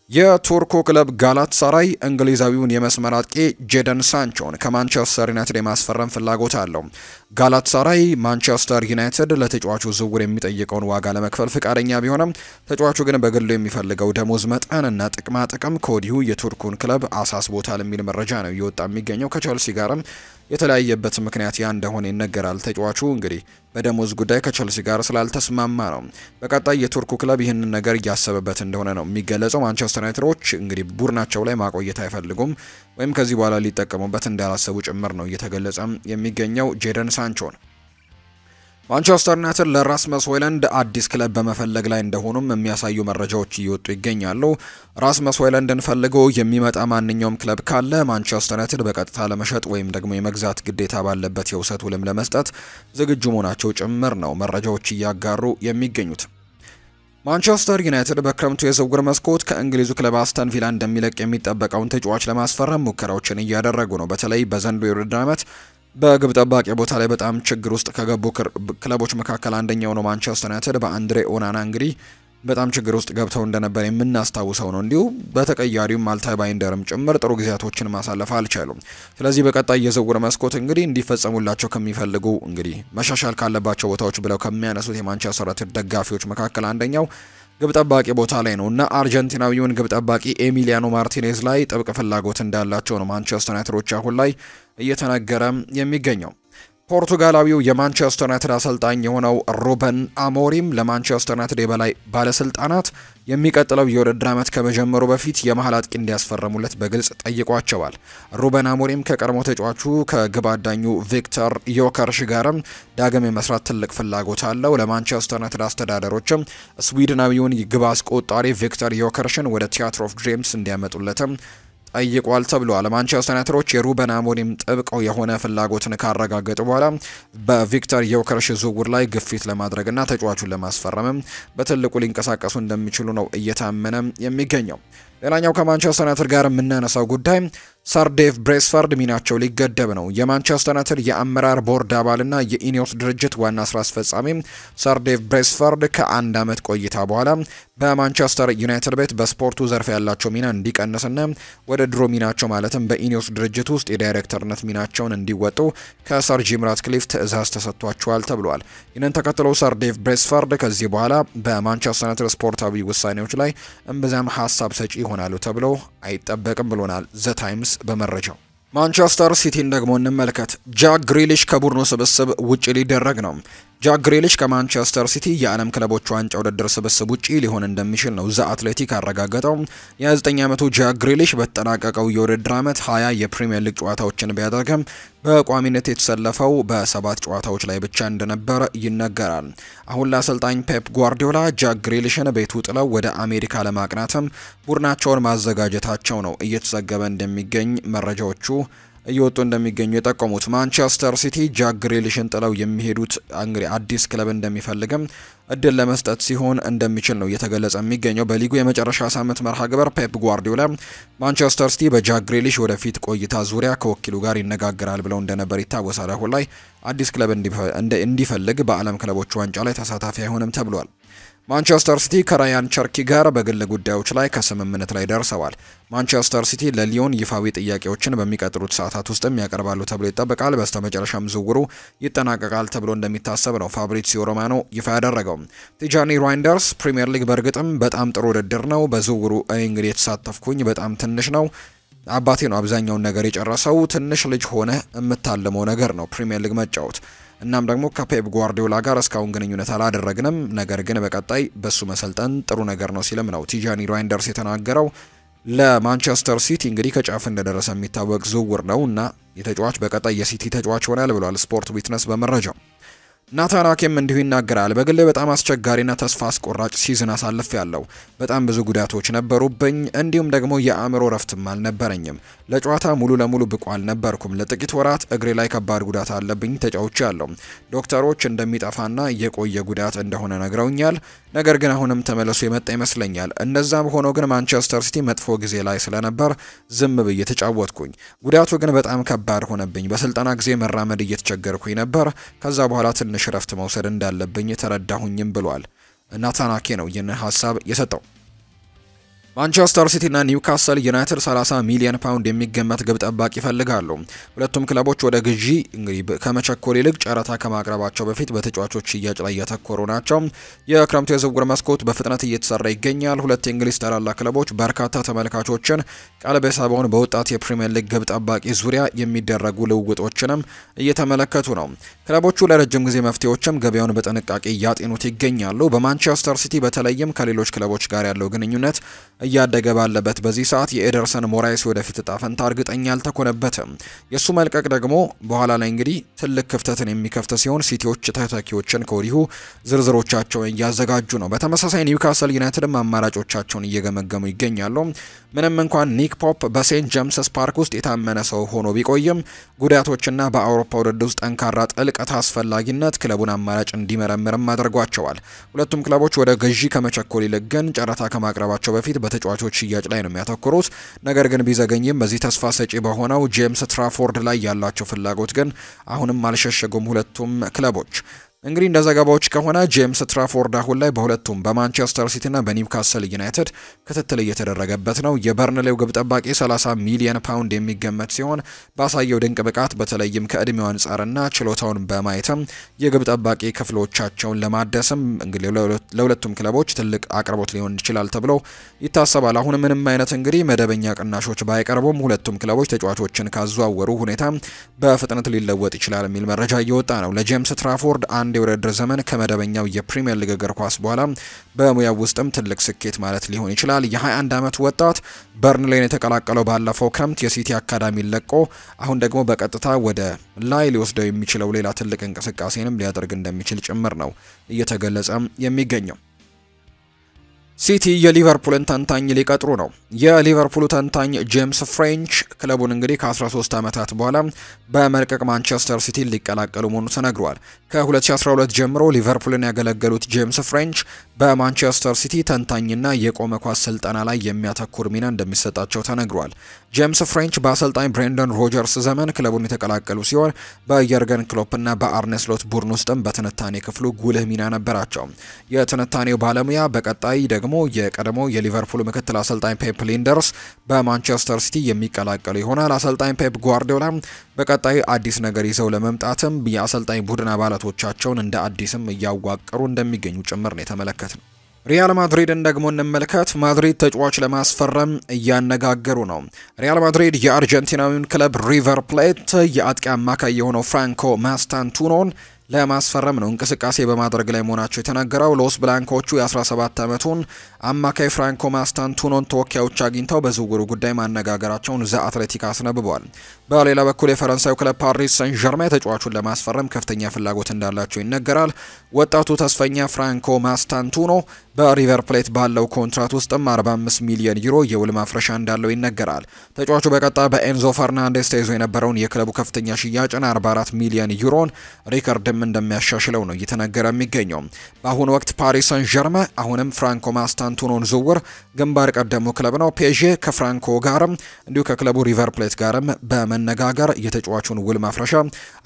የቱርኩ ክለብ ጋላታሳራይ እንግሊዛዊውን የመስመር አጥቂ ጄደን ሳንቾን ከማንቸስተር ዩናይትድ የማስፈረም ፍላጎት አለው። ጋላታሳራይ ማንቸስተር ዩናይትድ ለተጫዋቹ ዝውውር የሚጠይቀውን ዋጋ ለመክፈል ፍቃደኛ ቢሆንም ተጫዋቹ ግን በግሉ የሚፈልገው ደሞዝ መጠን እና ጥቅማ ጥቅም ከወዲሁ የቱርኩን ክለብ አሳስቦታል የሚል መረጃ ነው እየወጣ የሚገኘው። ከቸልሲ ጋርም የተለያየበት ምክንያት ያ እንደሆነ ይነገራል። ተጫዋቹ እንግዲህ በደሞዝ ጉዳይ ከቸልሲ ጋር ስላልተስማማ ነው። በቀጣይ የቱርኩ ክለብ ይህንን ነገር እያሰበበት እንደሆነ ነው የሚገለጸው። ማንቸስተር ዩናይትዶች እንግዲህ ቡድናቸው ላይ ማቆየት አይፈልጉም ወይም ከዚህ በኋላ ሊጠቀሙበት እንዳላሰቡ ጭምር ነው እየተገለጸ የሚገኘው። ጄደን ሳንቾን ማንቸስተር ዩናይትድ ለራስመስ ሆይለንድ አዲስ ክለብ በመፈለግ ላይ እንደሆኑም የሚያሳዩ መረጃዎች እየወጡ ይገኛሉ። ራስመስ ሆይለንድን ፈልጎ የሚመጣ ማንኛውም ክለብ ካለ ማንቸስተር ዩናይትድ በቀጥታ ለመሸጥ ወይም ደግሞ የመግዛት ግዴታ ባለበት የውሰት ውልም ለመስጠት ዝግጁ መሆናቸው ጭምር ነው መረጃዎች እያጋሩ የሚገኙት። ማንቸስተር ዩናይትድ በክረምቱ የዝውውር መስኮት ከእንግሊዙ ክለብ አስተን ቪላ እንደሚለቅ የሚጠበቀውን ተጫዋች ለማስፈረም ሙከራዎችን እያደረጉ ነው። በተለይ በዘንድሮው የውድድር ዓመት በግብ ጠባቂ ቦታ ላይ በጣም ችግር ውስጥ ከገቡ ክለቦች መካከል አንደኛው ነው ማንቸስተር ዩናይትድ። በአንድሬ ኦናና እንግዲህ በጣም ችግር ውስጥ ገብተው እንደነበር የምናስታውሰው ነው። እንዲሁ በተቀያሪው ማልታይ ባይንደርም ጭምር ጥሩ ጊዜያቶችን ማሳለፍ አልቻሉም። ስለዚህ በቀጣይ የዝውውር መስኮት እንግዲህ እንዲፈጸሙላቸው ከሚፈልጉ እንግዲህ መሻሻል ካለባቸው ቦታዎች ብለው ከሚያነሱት የማንቸስተር ዩናይትድ ደጋፊዎች መካከል አንደኛው ግብ ጠባቂ ቦታ ላይ ነው እና አርጀንቲናዊውን ግብ ጠባቂ ኤሚሊያኖ ማርቲኔዝ ላይ ጥብቅ ፍላጎት እንዳላቸው ነው ማንቸስተር ዩናይትዶች አሁን ላይ እየተነገረ የሚገኘው። ፖርቱጋላዊው የማንቸስተር ዩናይትድ አሰልጣኝ የሆነው ሩበን አሞሪም ለማንቸስተር ዩናይትድ የበላይ ባለስልጣናት የሚቀጥለው የውድድር ዓመት ከመጀመሩ በፊት የመሃል አጥቂ እንዲያስፈርሙለት በግልጽ ጠይቋቸዋል። ሩበን አሞሪም ከቀድሞ ተጫዋቹ ከግብ አዳኙ ቪክተር ዮከርሽ ጋርም ዳግም የመስራት ትልቅ ፍላጎት አለው። ለማንቸስተር ዩናይትድ አስተዳደሮችም ስዊድናዊውን ግብ አስቆጣሪ ቪክተር ዮከርሽን ወደ ቲያትር ኦፍ ድሪምስ እንዲያመጡለትም ጠይቋል ተብሏል። ማንቸስተር ዩናይትዶች የሩበን አሞሪም ጥብቅ የሆነ ፍላጎትን ካረጋገጡ በኋላ በቪክተር ዮከርሽ ዝውውር ላይ ግፊት ለማድረግና ተጫዋቹን ለማስፈረምም በትልቁ ሊንቀሳቀሱ እንደሚችሉ ነው እየታመነ የሚገኘው። ሌላኛው ከማንቸስተር ዩናይትድ ጋር የምናነሳው ጉዳይ ሰር ዴቭ ብሬስፈርድ ሚናቸው ሊገደብ ነው። የማንቸስተር ዩናይትድ የአመራር ቦርድ አባልና የኢኒዮስ ድርጅት ዋና ስራ አስፈጻሚ ሰር ዴቭ ብሬስፈርድ ከ1 ዓመት ቆይታ በኋላ በማንቸስተር ዩናይትድ ቤት በስፖርቱ ዘርፍ ያላቸው ሚና እንዲቀንስና ወደ ድሮ ሚናቸው ማለትም በኢኒዮስ ድርጅት ውስጥ የዳይሬክተርነት ሚናቸውን እንዲወጡ ከሰር ጂም ራትክሊፍ ትዕዛዝ ተሰጥቷቸዋል ተብሏል። ይህንን ተከትሎ ሰር ዴቭ ብሬስፈርድ ከዚህ በኋላ በማንቸስተር ዩናይትድ ስፖርታዊ ውሳኔዎች ላይ እምብዛም ሀሳብ ሰጪ ይሆናሉ ተብሎ አይጠበቅም ብሎናል ዘ ታይምስ በመረጃው። ማንቸስተር ሲቲን ደግሞ እንመልከት። ጃክ ግሪሊሽ ከቡድኑ ስብስብ ውጪ ሊደረግ ነው። ጃክ ግሪሊሽ ከማንቸስተር ሲቲ የዓለም ክለቦች ዋንጫ ውድድር ስብስብ ውጪ ሊሆን እንደሚችል ነው ዘ አትሌቲክ አረጋገጠው። የ29 ዓመቱ ጃክ ግሪሊሽ በተጠናቀቀው የውድድር ዓመት 20 የፕሪሚየር ሊግ ጨዋታዎችን ቢያደርግም በቋሚነት የተሰለፈው በ7 ጨዋታዎች ላይ ብቻ እንደነበር ይነገራል። አሁን ለአሰልጣኝ ፔፕ ጓርዲዮላ ጃክ ግሪሊሽን ቤቱ ጥለው ወደ አሜሪካ ለማቅናትም ቡድናቸውን ማዘጋጀታቸው ነው እየተዘገበ እንደሚገኝ መረጃዎቹ እየወጡ እንደሚገኙ የጠቆሙት። ማንቸስተር ሲቲ ጃክ ግሪሊሽን ጥለው የሚሄዱት እንግዲህ አዲስ ክለብ እንደሚፈልግም እድል ለመስጠት ሲሆን እንደሚችል ነው እየተገለጸ የሚገኘው። በሊጉ የመጨረሻ ሳምንት መርሃ ግብር ፔፕ ጓርዲዮላ ማንቸስተር ሲቲ በጃክ ግሪሊሽ ወደፊት ቆይታ ዙሪያ ከወኪሉ ጋር ይነጋገራል ብለው እንደነበር ይታወሳል። አሁን ላይ አዲስ ክለብ እንዲፈልግ በዓለም ክለቦች ዋንጫ ላይ ተሳታፊ አይሆንም ተብሏል። ማንቸስተር ሲቲ ከራያን ቸርኪ ጋር በግል ጉዳዮች ላይ ከስምምነት ላይ ደርሰዋል። ማንቸስተር ሲቲ ለሊዮን ይፋዊ ጥያቄዎችን በሚቀጥሉት ሰዓታት ውስጥም ያቀርባሉ ተብሎ ይጠበቃል። በስተመጨረሻም ዝውውሩ ይጠናቀቃል ተብሎ እንደሚታሰብ ነው ፋብሪዚዮ ሮማኖ ይፋ ያደረገው። ቲጃኒ ራይንደርስ ፕሪሚየር ሊግ በእርግጥም በጣም ጥሩ ውድድር ነው። በዝውውሩ እንግዲህ የተሳተፍኩኝ በጣም ትንሽ ነው። አባቴ ነው አብዛኛውን ነገር የጨረሰው። ትንሽ ልጅ ሆነ የምታልመው ነገር ነው ፕሪሚየር ሊግ መጫወት። እናም ደግሞ ከፔፕ ጓርዲዮላ ጋር እስካሁን ግንኙነት አላደረግንም፣ ነገር ግን በቀጣይ በሱ መሰልጠን ጥሩ ነገር ነው ሲልም ነው ቲጃኒ ራይንደርስ የተናገረው። ለማንቸስተር ሲቲ እንግዲህ ከጫፍ እንደደረሰ የሚታወቅ ዝውውር ነው እና የተጫዋች በቀጣይ የሲቲ ተጫዋች ይሆናል ብሏል ስፖርት ዊትነስ በመረጃው። ናታን አኬም እንዲሁ ይናገራል። በግሌ በጣም አስቸጋሪና ተስፋ አስቆራጭ ሲዝን አሳልፍ ያለው በጣም ብዙ ጉዳቶች ነበሩብኝ፣ እንዲሁም ደግሞ የአእምሮ ረፍትም አልነበረኝም። ለጨዋታ ሙሉ ለሙሉ ብቁ አልነበርኩም። ለጥቂት ወራት እግሬ ላይ ከባድ ጉዳት አለብኝ ተጫውቼ ያለው ዶክተሮች እንደሚጠፋና የቆየ ጉዳት እንደሆነ ነግረውኛል። ነገር ግን አሁንም ተመለሱ የመጣ ይመስለኛል። እንደዛም ሆኖ ግን ማንቸስተር ሲቲ መጥፎ ጊዜ ላይ ስለነበር ዝም ብዬ ተጫወትኩኝ። ጉዳቱ ግን በጣም ከባድ ሆነብኝ። በስልጠና ጊዜ መራመድ እየተቸገርኩኝ ነበር። ከዛ በኋላ ትንሽ ረፍት መውሰድ እንዳለብኝ ተረዳሁኝም ብሏል። ናታን አኬ ነው ይህን ሀሳብ የሰጠው። ማንቸስተር ሲቲ እና ኒውካስል ዩናይትድ 30 ሚሊዮን ፓውንድ የሚገመት ግብ ጠባቂ ይፈልጋሉ። ሁለቱም ክለቦች ወደ ግዢ እንግዲህ ከመቸኮል ይልቅ ጨረታ ከማቅረባቸው በፊት በተጫዋቾች ሽያጭ ላይ ያተኮሩ ናቸው። የክረምቱ የዝውውር መስኮት በፍጥነት እየተሰራ ይገኛል። ሁለት የእንግሊዝ ታላላቅ ክለቦች በርካታ ተመልካቾችን ቀልብ የሳበውን በወጣት የፕሪሚየር ሊግ ግብ ጠባቂ ዙሪያ የሚደረጉ ልውውጦችንም እየተመለከቱ ነው። ክለቦቹ ለረጅም ጊዜ መፍትሄዎችም ገበያውን በጥንቃቄ እያጤኑት ይገኛሉ። በማንቸስተር ሲቲ በተለይም ከሌሎች ክለቦች ጋር ያለው ግንኙነት እያደገ ባለበት በዚህ ሰዓት የኤደርሰን ሞራይስ ወደፊት እጣ ፈንታ እርግጠኛ አልተኮነበትም። የሱ መልቀቅ ደግሞ በኋላ ላይ እንግዲህ ትልቅ ክፍተትን የሚከፍት ሲሆን ሲቲዎች ተተኪዎችን ከወዲሁ ዝርዝሮቻቸውን እያዘጋጁ ነው። በተመሳሳይ ኒውካስል ዩናይትድም አማራጮቻቸውን እየገመገሙ ይገኛሉ። ምንም እንኳን ኒክ ፖፕ በሴንት ጄምስስ ፓርክ ውስጥ የታመነ ሰው ሆኖ ቢቆይም ጉዳቶችና በአውሮፓ ውድድር ውስጥ ጠንካራ ጥልቀት አስፈላጊነት ክለቡን አማራጭ እንዲመረምርም አድርጓቸዋል። ሁለቱም ክለቦች ወደ ግዢ ከመቸኮል ይልቅ ግን ጨረታ ከማቅረባቸው በፊት በተጫዋቾች ሽያጭ ላይ ነው የሚያተኩሩት። ነገር ግን ቢዘገኝም በዚህ ተስፋ ሰጪ በሆነው ጄምስ ትራፎርድ ላይ ያላቸው ፍላጎት ግን አሁንም አልሸሸጉም ሁለቱም ክለቦች። እንግዲህ እንደ ዘገባዎች ከሆነ ጄምስ ትራፎርድ አሁን ላይ በሁለቱም በማንቸስተር ሲቲ እና በኒውካስል ዩናይትድ ክትትል እየተደረገበት ነው። የበርንሌው ግብ ጠባቂ 30 ሚሊዮን ፓውንድ የሚገመት ሲሆን ባሳየው ድንቅ ብቃት በተለይም ከእድሜው አንጻርና ችሎታውን በማየትም የግብ ጠባቂ ክፍሎቻቸውን ለማደስም እንግዲህ ለሁለቱም ክለቦች ትልቅ አቅርቦት ሊሆን ይችላል ተብሎ ይታሰባል። አሁን ምንም አይነት እንግዲህ መደበኛ ቅናሾች ባይቀርቡም ሁለቱም ክለቦች ተጫዋቾችን ካዘዋወሩ ሁኔታ በፍጥነት ሊለወጥ ይችላል የሚል መረጃ እየወጣ ነው። ለጄምስ ትራፎርድ አንድ የውድድር ዘመን ከመደበኛው የፕሪሚየር ሊግ እግር ኳስ በኋላ በሙያው ውስጥም ትልቅ ስኬት ማለት ሊሆን ይችላል። የ21 ዓመት ወጣት በርንሌን የተቀላቀለው ባለፈው ክረምት የሲቲ አካዳሚ ለቆ አሁን ደግሞ በቀጥታ ወደ ላይ ሊወስደው የሚችለው ሌላ ትልቅ እንቅስቃሴንም ሊያደርግ እንደሚችል ጭምር ነው እየተገለጸ የሚገኘው። ሲቲ የሊቨርፑልን ተንታኝ ሊቀጥሩ ነው። የሊቨርፑሉ ተንታኝ ጄምስ ፍሬንች ክለቡን እንግዲህ ከ13 ዓመታት በኋላ በመልቀቅ ማንቸስተር ሲቲን ሊቀላቀሉ መሆኑ ተነግሯል። ከ2012 ጀምሮ ሊቨርፑልን ያገለገሉት ጄምስ ፍሬንች በማንቸስተር ሲቲ ተንታኝና የቆመ ኳስ ስልጠና ላይ የሚያተኩር ሚና እንደሚሰጣቸው ተነግሯል። ጄምስ ፍሬንች በአሰልጣኝ ብሬንደን ሮጀርስ ዘመን ክለቡን የተቀላቀሉ ሲሆን በየርገን ክሎፕና በአርነ ስሎት ቡድን ውስጥም በትንታኔ ክፍሉ ጉልህ ሚና ነበራቸው። የትንታኔው ባለሙያ በቀጣይ ደግሞ የቀድሞ የሊቨርፑል ምክትል አሰልጣኝ ፔፕ ሊንደርስ በማንቸስተር ሲቲ የሚቀላቀሉ ይሆናል። አሰልጣኝ ፔፕ ጓርዲዮላ በቀጣይ አዲስ ነገር ይዘው ለመምጣትም የአሰልጣኝ ቡድን አባላቶቻቸውን እንደ አዲስም እያዋቀሩ እንደሚገኙ ጭምር ነው የተመለከትነው። ሪያል ማድሪድን ደግሞ እንመልከት። ማድሪድ ተጫዋች ለማስፈረም እያነጋገሩ ነው። ሪያል ማድሪድ የአርጀንቲናዊውን ክለብ ሪቨር ፕሌት የአጥቂ አማካይ የሆነው ፍራንኮ ማስታንቱኖን ለማስፈረም ነው እንቅስቃሴ በማድረግ ላይ መሆናቸው የተነገረው። ሎስ ብላንኮቹ የ17 ዓመቱን አማካይ ፍራንኮ ማስታንቱኖን ተወካዮች አግኝተው በዝውውሩ ጉዳይ ማነጋገራቸውን ዘ አትሌቲክ አስነብቧል። በሌላ በኩል የፈረንሳዩ ክለብ ፓሪስ ሰን ዠርሜን ተጫዋቹን ለማስፈረም ከፍተኛ ፍላጎት እንዳላቸው ይነገራል። ወጣቱ ተስፈኛ ፍራንኮ ማስታንቱኖ በሪቨር ፕሌት ባለው ኮንትራት ውስጥም 45 ሚሊዮን ዩሮ የውል ማፍረሻ እንዳለው ይነገራል። ተጫዋቹ በቀጣይ በኤንዞ ፈርናንዴስ ተይዞ የነበረውን የክለቡ ከፍተኛ ሽያጭን 44 ሚሊዮን ዩሮን ሪከርድም እንደሚያሻሽለው ነው እየተነገረ የሚገኘው። በአሁኑ ወቅት ፓሪስ ሰን ዠርሜን አሁንም ፍራንኮ ማስታንቱኖን ዝውውር ግንባር ቀደሙ ክለብ ነው። ፔዤ ከፍራንኮ ጋርም እንዲሁ ከክለቡ ሪቨር ፕሌት ጋርም በመነጋገር የተጫዋቹን ውል ማፍረሻ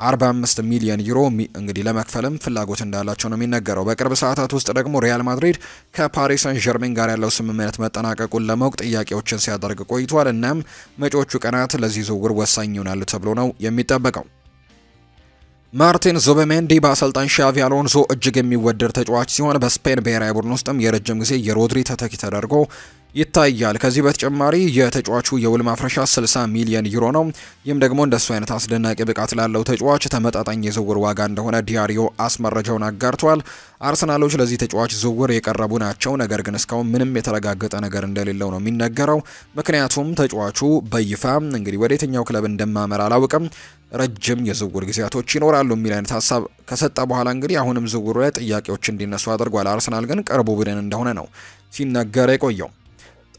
45 ሚሊዮን ዩሮ እንግዲህ ለመክፈልም ፍላጎት እንዳላቸው ነው የሚነገረው። በቅርብ ሰዓታት ውስጥ ደግሞ ሪያል ማድሪድ ከፓሪስ ሰን ዠርሜን ጋር ያለው ስምምነት መጠናቀቁን ለማወቅ ጥያቄዎችን ሲያደርግ ቆይቷል። እናም መጪዎቹ ቀናት ለዚህ ዝውውር ወሳኝ ይሆናሉ ተብሎ ነው የሚጠበቀው። ማርቲን ዙቢሜንዲ በአሰልጣኝ ሻቪ አሎንሶ እጅግ የሚወደድ ተጫዋች ሲሆን በስፔን ብሔራዊ ቡድን ውስጥም የረጅም ጊዜ የሮድሪ ተተኪ ተደርጎ ይታያል። ከዚህ በተጨማሪ የተጫዋቹ የውል ማፍረሻ 60 ሚሊዮን ዩሮ ነው። ይህም ደግሞ እንደሱ አይነት አስደናቂ ብቃት ላለው ተጫዋች ተመጣጣኝ የዝውውር ዋጋ እንደሆነ ዲያሪዮ አስመረጃውን አጋርቷል። አርሰናሎች ለዚህ ተጫዋች ዝውውር የቀረቡ ናቸው፣ ነገር ግን እስካሁን ምንም የተረጋገጠ ነገር እንደሌለው ነው የሚነገረው። ምክንያቱም ተጫዋቹ በይፋ እንግዲህ ወደ የትኛው ክለብ እንደማመራ አላውቅም፣ ረጅም የዝውውር ጊዜያቶች ይኖራሉ የሚል አይነት ሀሳብ ከሰጠ በኋላ እንግዲህ አሁንም ዝውውሩ ላይ ጥያቄዎች እንዲነሱ አድርጓል። አርሰናል ግን ቅርቡ ቡድን እንደሆነ ነው ሲነገር የቆየው።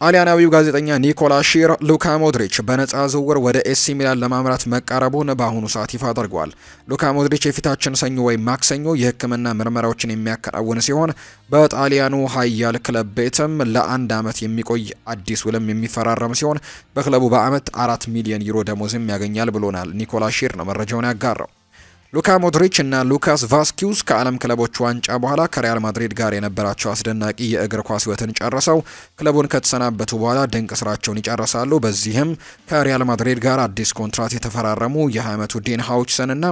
ጣሊያናዊው ጋዜጠኛ ኒኮላ ሺር ሉካ ሞድሪች በነፃ ዝውውር ወደ ኤሲ ሚላን ለማምራት መቃረቡን በአሁኑ ሰዓት ይፋ አድርጓል። ሉካ ሞድሪች የፊታችን ሰኞ ወይም ማክሰኞ የሕክምና ምርመራዎችን የሚያከናውን ሲሆን በጣሊያኑ ኃያል ክለብ ቤትም ለ1 ዓመት የሚቆይ አዲስ ውልም የሚፈራረም ሲሆን በክለቡ በአመት 4 ሚሊዮን ዩሮ ደሞዝም ያገኛል ብሎናል። ኒኮላ ሺር ነው መረጃውን ያጋራው። ሉካ ሞድሪች እና ሉካስ ቫስኪዩስ ከዓለም ክለቦች ዋንጫ በኋላ ከሪያል ማድሪድ ጋር የነበራቸው አስደናቂ የእግር ኳስ ሕይወትን ጨርሰው ክለቡን ከተሰናበቱ በኋላ ድንቅ ስራቸውን ይጨርሳሉ። በዚህም ከሪያል ማድሪድ ጋር አዲስ ኮንትራት የተፈራረሙ የ20 ዓመቱ ዲን ሃውችሰን እና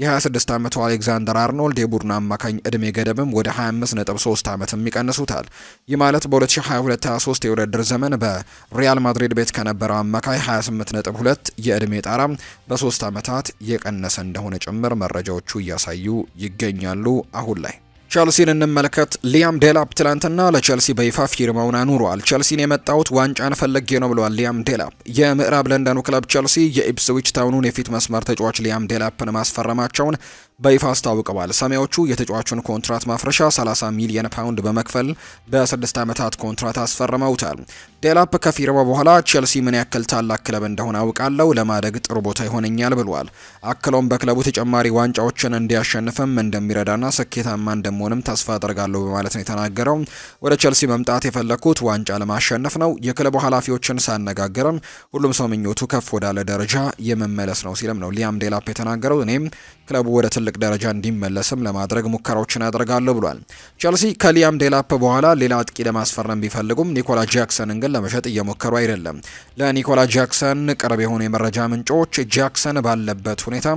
የ26 ዓመቱ አሌክዛንደር አርኖልድ የቡድን አማካኝ እድሜ ገደብም ወደ 25.3 ዓመትም ይቀንሱታል። ይህ ማለት በ2022-23 የውድድር ዘመን በሪያል ማድሪድ ቤት ከነበረው አማካይ 28.2 የእድሜ ጣራ በ3 ዓመታት የቀነሰ እንደሆነ ጭምር መረጃዎቹ እያሳዩ ይገኛሉ። አሁን ላይ ቸልሲን እንመልከት። ሊያም ዴላፕ ትላንትና ለቸልሲ በይፋ ፊርማውን አኑሯል። ቸልሲን የመጣሁት ዋንጫን ፈልጌ ነው ብሏል ሊያም ዴላፕ። የምዕራብ ለንደኑ ክለብ ቸልሲ የኢፕስዊች ታውኑን የፊት መስመር ተጫዋች ሊያም ዴላፕን ማስፈረማቸውን በይፋ አስታውቀዋል። ሰማያዊዎቹ የተጫዋቹን ኮንትራት ማፍረሻ 30 ሚሊዮን ፓውንድ በመክፈል በ6 ዓመታት ኮንትራት አስፈርመውታል። ዴላፕ ከፊርማው በኋላ ቸልሲ ምን ያክል ታላቅ ክለብ እንደሆነ አውቃለሁ፣ ለማደግ ጥሩ ቦታ ይሆነኛል ብሏል። አክሎም በክለቡ ተጨማሪ ዋንጫዎችን እንዲያሸንፍም እንደሚረዳና ስኬታማ እንደምሆንም ተስፋ አደርጋለሁ በማለት ነው የተናገረው። ወደ ቸልሲ መምጣት የፈለኩት ዋንጫ ለማሸነፍ ነው። የክለቡ ኃላፊዎችን ሳነጋገርም ሁሉም ሰው ምኞቱ ከፍ ወዳለ ደረጃ የመመለስ ነው ሲልም ነው ሊያም ዴላፕ የተናገረው። እኔም ክለቡ ወደ ትልቅ ደረጃ እንዲመለስም ለማድረግ ሙከራዎችን አደርጋለሁ ብሏል። ቸልሲ ከሊያም ዴላፕ በኋላ ሌላ አጥቂ ለማስፈረም ቢፈልጉም ኒኮላ ጃክሰንን ግን ለመሸጥ እየሞከሩ አይደለም። ለኒኮላ ጃክሰን ቅርብ የሆኑ የመረጃ ምንጮች ጃክሰን ባለበት ሁኔታ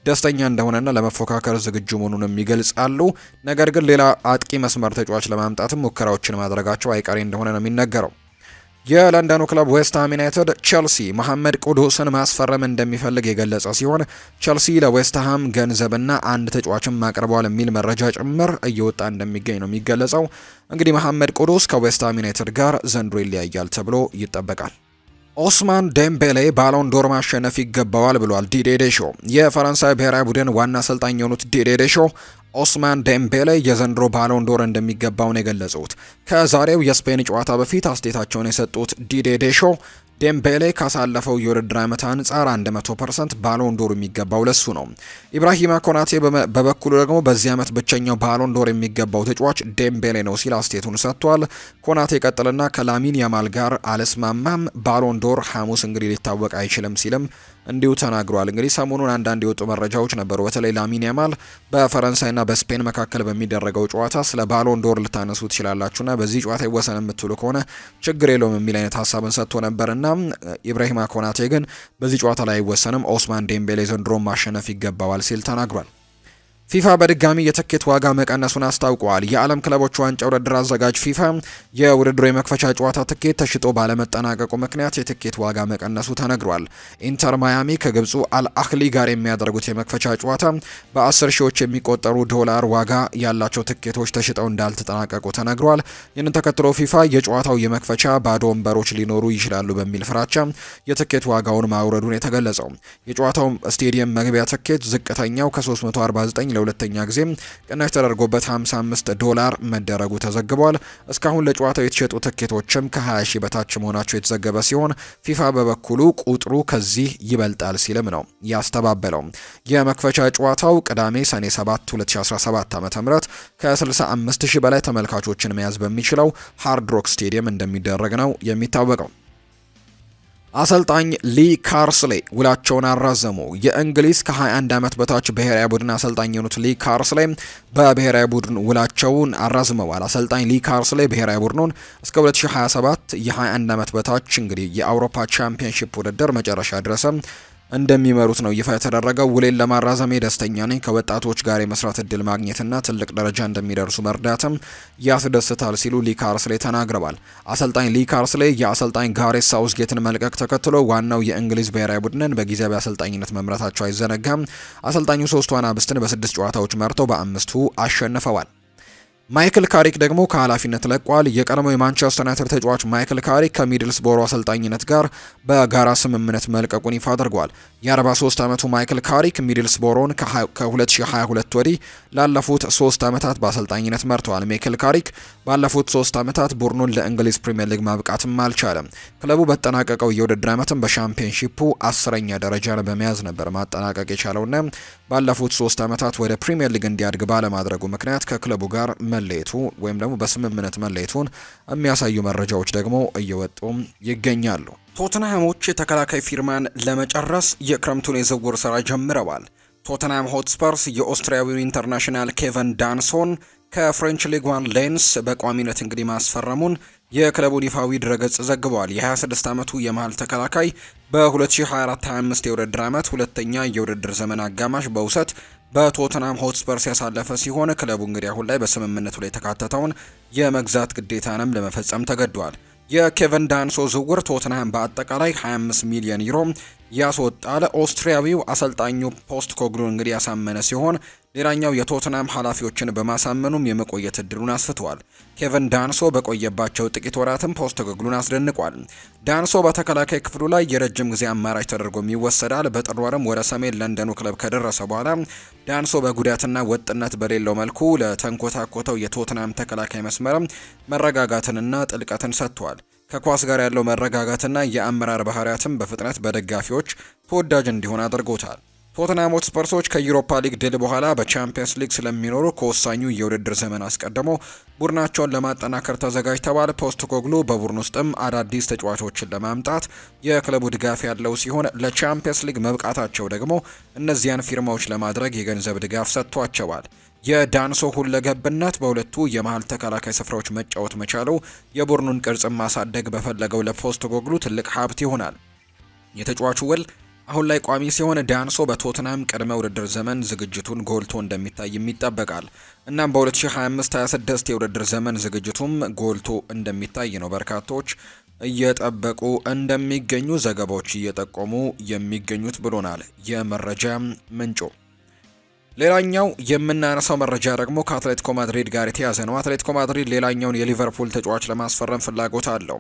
ደስተኛ እንደሆነና ለመፎካከር ዝግጁ መሆኑንም ይገልጻሉ። ነገር ግን ሌላ አጥቂ መስመር ተጫዋች ለማምጣትም ሙከራዎችን ማድረጋቸው አይቀሬ እንደሆነ ነው የሚነገረው። የለንደኑ ክለብ ዌስትሃም ዩናይትድ ቸልሲ መሐመድ ቁዱስን ማስፈረም እንደሚፈልግ የገለጸ ሲሆን ቸልሲ ለዌስትሃም ገንዘብና አንድ ተጫዋችን ማቅረቧል የሚል መረጃ ጭምር እየወጣ እንደሚገኝ ነው የሚገለጸው። እንግዲህ መሐመድ ቁዱስ ከዌስትሃም ዩናይትድ ጋር ዘንድሮ ይለያያል ተብሎ ይጠበቃል። ኦስማን ዴምቤሌ ባሎን ዶር ማሸነፍ ይገባዋል ብሏል ዲዴ ዴሾ። የፈረንሳይ ብሔራዊ ቡድን ዋና አሰልጣኝ የሆኑት ዲዴ ዴሾ ኦስማን ዴምቤሌ የዘንድሮ ባሎን ዶር እንደሚገባው ነው የገለጹት። ከዛሬው የስፔን ጨዋታ በፊት አስተያየታቸውን የሰጡት ዲዴ ዴሾ ዴምቤሌ ካሳለፈው የውድድር ዓመት አንጻር 100% ባሎን ዶር የሚገባው ለሱ ነው። ኢብራሂማ ኮናቴ በበኩሉ ደግሞ በዚህ ዓመት ብቸኛው ባሎን ዶር የሚገባው ተጫዋች ዴምቤሌ ነው ሲል አስተያየቱን ሰጥቷል። ኮናቴ ቀጥልና ከላሚን ያማል ጋር አልስማማም፣ ባሎን ዶር ሐሙስ እንግዲህ ሊታወቅ አይችልም ሲልም እንዲሁ ተናግሯል። እንግዲህ ሰሞኑን አንዳንድ የወጡ መረጃዎች ነበሩ። በተለይ ላሚን ያማል በፈረንሳይና በስፔን መካከል በሚደረገው ጨዋታ ስለ ባሎን ዶር ልታነሱ ትችላላችሁና በዚህ ጨዋታ ይወሰን የምትሉ ከሆነ ችግር የለውም የሚል አይነት ሀሳብን ሰጥቶ ነበርና ኢብራሂማ ኮናቴ ግን በዚህ ጨዋታ ላይ አይወሰንም፣ ኦስማን ዴምቤሌ ዘንድሮ ማሸነፍ ይገባዋል ሲል ተናግሯል። ፊፋ በድጋሚ የትኬት ዋጋ መቀነሱን አስታውቋል። የዓለም ክለቦች ዋንጫ ውድድር አዘጋጅ ፊፋ የውድድሩ የመክፈቻ ጨዋታ ትኬት ተሽጦ ባለመጠናቀቁ ምክንያት የትኬት ዋጋ መቀነሱ ተነግሯል። ኢንተር ማያሚ ከግብፁ አልአህሊ ጋር የሚያደርጉት የመክፈቻ ጨዋታ በ10 ሺዎች የሚቆጠሩ ዶላር ዋጋ ያላቸው ትኬቶች ተሽጠው እንዳልተጠናቀቁ ተነግሯል። ይህንን ተከትሎ ፊፋ የጨዋታው የመክፈቻ ባዶ ወንበሮች ሊኖሩ ይችላሉ በሚል ፍራቻ የትኬት ዋጋውን ማውረዱን የተገለጸው። የጨዋታው ስቴዲየም መግቢያ ትኬት ዝቅተኛው ከ349 ለሁለተኛ ጊዜ ቅናሽ ተደርጎበት $55 መደረጉ ተዘግቧል። እስካሁን ለጨዋታው የተሸጡ ትኬቶችም ከ20 ሺህ በታች መሆናቸው የተዘገበ ሲሆን ፊፋ በበኩሉ ቁጥሩ ከዚህ ይበልጣል ሲልም ነው ያስተባበለው። የመክፈቻ ጨዋታው ቅዳሜ ሰኔ 7 2017 ዓ.ም ከ65 ሺህ በላይ ተመልካቾችን መያዝ በሚችለው ሃርድ ሮክ ስቴዲየም እንደሚደረግ ነው የሚታወቀው። አሰልጣኝ ሊ ካርስሌ ውላቸውን አራዘሙ። የእንግሊዝ ከ21 ዓመት በታች ብሔራዊ ቡድን አሰልጣኝ የሆኑት ሊ ካርስሌ በብሔራዊ ቡድን ውላቸውን አራዝመዋል። አሰልጣኝ ሊ ካርስሌ ብሔራዊ ቡድኑን እስከ 2027 የ21 ዓመት በታች እንግዲህ የአውሮፓ ቻምፒየንሺፕ ውድድር መጨረሻ ድረስ እንደሚመሩት ነው ይፋ የተደረገው። ውሌን ለማራዘም ደስተኛ ነኝ፣ ከወጣቶች ጋር የመስራት እድል ማግኘትና ትልቅ ደረጃ እንደሚደርሱ መርዳትም ያስደስታል ሲሉ ሊ ካርስሌ ተናግረዋል። አሰልጣኝ ሊ ካርስሌ የአሰልጣኝ ጋሬት ሳውዝጌትን መልቀቅ ተከትሎ ዋናው የእንግሊዝ ብሔራዊ ቡድንን በጊዜያዊ አሰልጣኝነት መምራታቸው አይዘነጋም። አሰልጣኙ 3 ዋናብስትን በ6 ጨዋታዎች መርተው በ5ቱ አሸንፈዋል። ማይክል ካሪክ ደግሞ ከኃላፊነት ለቋል። የቀድሞው የማንቸስተር ዩናይትድ ተጫዋች ማይክል ካሪክ ከሚድልስቦሮ አሰልጣኝነት ጋር በጋራ ስምምነት መልቀቁን ይፋ አድርጓል። የ43 ዓመቱ ማይክል ካሪክ ሚድልስቦሮን ከ2022 ወዲህ ላለፉት 3 ዓመታት በአሰልጣኝነት መርተዋል። ማይክል ካሪክ ባለፉት 3 ዓመታት ቡድኑን ለእንግሊዝ ፕሪምየር ሊግ ማብቃትም አልቻለም። ክለቡ በተጠናቀቀው የውድድር ዓመትም በሻምፒዮንሺፑ 10ኛ ደረጃን በመያዝ ነበር ማጠናቀቅ የቻለውና ባለፉት 3 ዓመታት ወደ ፕሪምየር ሊግ እንዲያድግ ባለማድረጉ ምክንያት ከክለቡ ጋር መለየቱ ወይም ደግሞ በስምምነት መለየቱን የሚያሳዩ መረጃዎች ደግሞ እየወጡ ይገኛሉ። ቶተንሃሞች የተከላካይ ፊርማን ለመጨረስ የክረምቱን የዝውውር ስራ ጀምረዋል። ቶተንሃም ሆትስፐርስ የኦስትሪያዊው ኢንተርናሽናል ኬቨን ዳንሶን ከፍሬንች ሊግ 1 ሌንስ በቋሚነት እንግዲህ ማስፈረሙን የክለቡን ይፋዊ ድረገጽ ዘግቧል። የ26 ዓመቱ የመሃል ተከላካይ በ2024-25 የውድድር ዓመት ሁለተኛ የውድድር ዘመን አጋማሽ በውሰት በቶተንሃም ሆትስፐርስ ያሳለፈ ሲሆን ክለቡ እንግዲህ አሁን ላይ በስምምነቱ ላይ የተካተተውን የመግዛት ግዴታንም ለመፈጸም ተገዷል። የኬቨን ዳንሶ ዝውውር ቶተንሃም በአጠቃላይ 25 ሚሊዮን ዩሮ ያስወጣል። ኦስትሪያዊው አሰልጣኙ ፖስት ኮግሉን እንግዲህ ያሳመነ ሲሆን ሌላኛው የቶተንሃም ኃላፊዎችን በማሳመኑም የመቆየት እድሉን አስፍቷል። ኬቨን ዳንሶ በቆየባቸው ጥቂት ወራትም ፖስት ኮግሉን አስደንቋል። ዳንሶ በተከላካይ ክፍሉ ላይ የረጅም ጊዜ አማራጭ ተደርጎም ይወሰዳል። በጥር ወርም ወደ ሰሜን ለንደኑ ክለብ ከደረሰ በኋላ ዳንሶ በጉዳትና ወጥነት በሌለው መልኩ ለተንኮታኮተው የቶተንሃም ተከላካይ መስመርም መረጋጋትንና ጥልቀትን ሰጥቷል። ከኳስ ጋር ያለው መረጋጋትና የአመራር ባህሪያትም በፍጥነት በደጋፊዎች ተወዳጅ እንዲሆን አድርጎታል። ቶተንሃም ሆትስፐርሶች ከዩሮፓ ሊግ ድል በኋላ በቻምፒየንስ ሊግ ስለሚኖሩ ከወሳኙ የውድድር ዘመን አስቀድሞ ቡድናቸውን ለማጠናከር ተዘጋጅተዋል። ፖስተኮግሉ በቡድን ውስጥም አዳዲስ ተጫዋቾችን ለማምጣት የክለቡ ድጋፍ ያለው ሲሆን ለቻምፒየንስ ሊግ መብቃታቸው ደግሞ እነዚያን ፊርማዎች ለማድረግ የገንዘብ ድጋፍ ሰጥቷቸዋል። የዳንሶ ሁለገብነት በሁለቱ የመሃል ተከላካይ ስፍራዎች መጫወት መቻሉ የቡድኑን ቅርጽ ማሳደግ በፈለገው ለፖስተኮግሉ ትልቅ ሀብት ይሆናል። የተጫዋቹ ውል አሁን ላይ ቋሚ ሲሆን ዳንሶ በቶተንሃም ቅድመ ውድድር ዘመን ዝግጅቱን ጎልቶ እንደሚታይ ይጠበቃል። እናም በ2025-26 የውድድር ዘመን ዝግጅቱም ጎልቶ እንደሚታይ ነው በርካቶች እየጠበቁ እንደሚገኙ ዘገባዎች እየጠቆሙ የሚገኙት ብሎናል የመረጃ ምንጮ። ሌላኛው የምናነሳው መረጃ ደግሞ ከአትሌቲኮ ማድሪድ ጋር የተያዘ ነው። አትሌቲኮ ማድሪድ ሌላኛውን የሊቨርፑል ተጫዋች ለማስፈረም ፍላጎት አለው።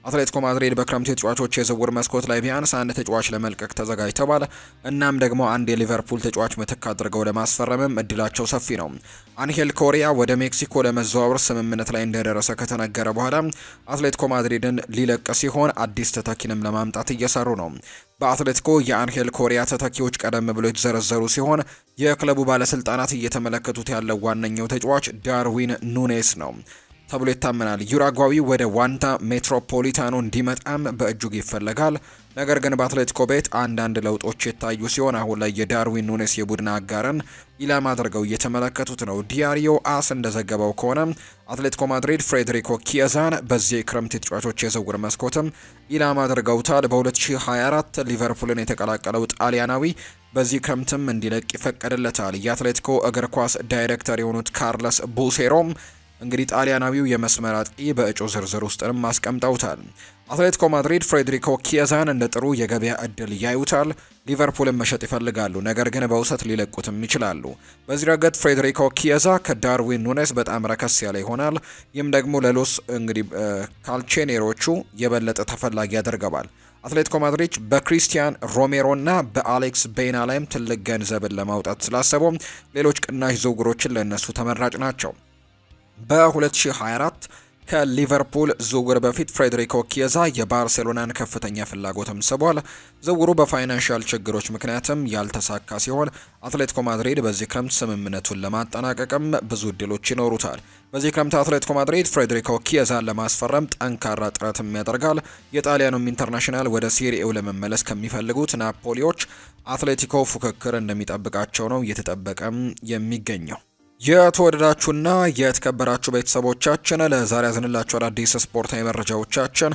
አትሌቲኮ ማድሪድ በክረምቱ የተጫዋቾች የዝውውር መስኮት ላይ ቢያንስ አንድ ተጫዋች ለመልቀቅ ተዘጋጅተዋል። እናም ደግሞ አንድ የሊቨርፑል ተጫዋች ምትክ አድርገው ለማስፈረምም እድላቸው ሰፊ ነው። አንሄል ኮሪያ ወደ ሜክሲኮ ለመዘዋወር ስምምነት ላይ እንደደረሰ ከተነገረ በኋላ አትሌቲኮ ማድሪድን ሊለቅ ሲሆን አዲስ ተተኪንም ለማምጣት እየሰሩ ነው። በአትሌቲኮ የአንሄል ኮሪያ ተተኪዎች ቀደም ብሎ የተዘረዘሩ ሲሆን የክለቡ ባለስልጣናት እየተመለከቱት ያለው ዋነኛው ተጫዋች ዳርዊን ኑኔስ ነው ተብሎ ይታመናል። ዩራጓዊ ወደ ዋንዳ ሜትሮፖሊታኖ እንዲመጣም በእጅጉ ይፈለጋል። ነገር ግን በአትሌቲኮ ቤት አንዳንድ ለውጦች የታዩ ሲሆን አሁን ላይ የዳርዊን ኑኔስ የቡድን አጋርን ኢላማ አድርገው እየተመለከቱት ነው። ዲያሪዮ አስ እንደዘገበው ከሆነ አትሌቲኮ ማድሪድ ፍሬድሪኮ ኪየዛን በዚህ ክረምት የተጫዋቾች የዝውውር መስኮትም ኢላማ አድርገውታል። በ2024 ሊቨርፑልን የተቀላቀለው ጣሊያናዊ በዚህ ክረምትም እንዲለቅ ይፈቀድለታል። የአትሌቲኮ እግር ኳስ ዳይሬክተር የሆኑት ካርለስ ቡሴሮም እንግዲህ ጣሊያናዊው የመስመር አጥቂ በእጩ ዝርዝር ውስጥንም አስቀምጠውታል። አትሌቲኮ ማድሪድ ፍሬድሪኮ ኪየዛን እንደ ጥሩ የገበያ እድል ያዩታል። ሊቨርፑልን መሸጥ ይፈልጋሉ፣ ነገር ግን በውሰት ሊለቁትም ይችላሉ። በዚህ ረገድ ፍሬድሪኮ ኪየዛ ከዳርዊን ኑኔስ በጣም ረከስ ያለ ይሆናል። ይህም ደግሞ ለሎስ እንግዲህ ካልቼኔሮቹ የበለጠ ተፈላጊ ያደርገዋል። አትሌቲኮ ማድሪድ በክሪስቲያን ሮሜሮና በአሌክስ ቤና ላይም ትልቅ ገንዘብን ለማውጣት ስላሰቡ ሌሎች ቅናሽ ዝውውሮችን ለእነሱ ተመራጭ ናቸው። በ2024 ከሊቨርፑል ዝውውር በፊት ፍሬድሪኮ ኪየዛ የባርሴሎናን ከፍተኛ ፍላጎትም ስቧል። ዝውውሩ በፋይናንሻል ችግሮች ምክንያትም ያልተሳካ ሲሆን አትሌቲኮ ማድሪድ በዚህ ክረምት ስምምነቱን ለማጠናቀቅም ብዙ እድሎች ይኖሩታል። በዚህ ክረምት አትሌቲኮ ማድሪድ ፍሬድሪኮ ኪየዛን ለማስፈረም ጠንካራ ጥረትም ያደርጋል። የጣሊያኑም ኢንተርናሽናል ወደ ሴሪኤው ለመመለስ ከሚፈልጉት ናፖሊዎች አትሌቲኮ ፉክክር እንደሚጠብቃቸው ነው እየተጠበቀም የሚገኘው። የተወደዳችሁና የተከበራችሁ ቤተሰቦቻችን ለዛሬ ያዝንላችሁ አዳዲስ ስፖርታዊ መረጃዎቻችን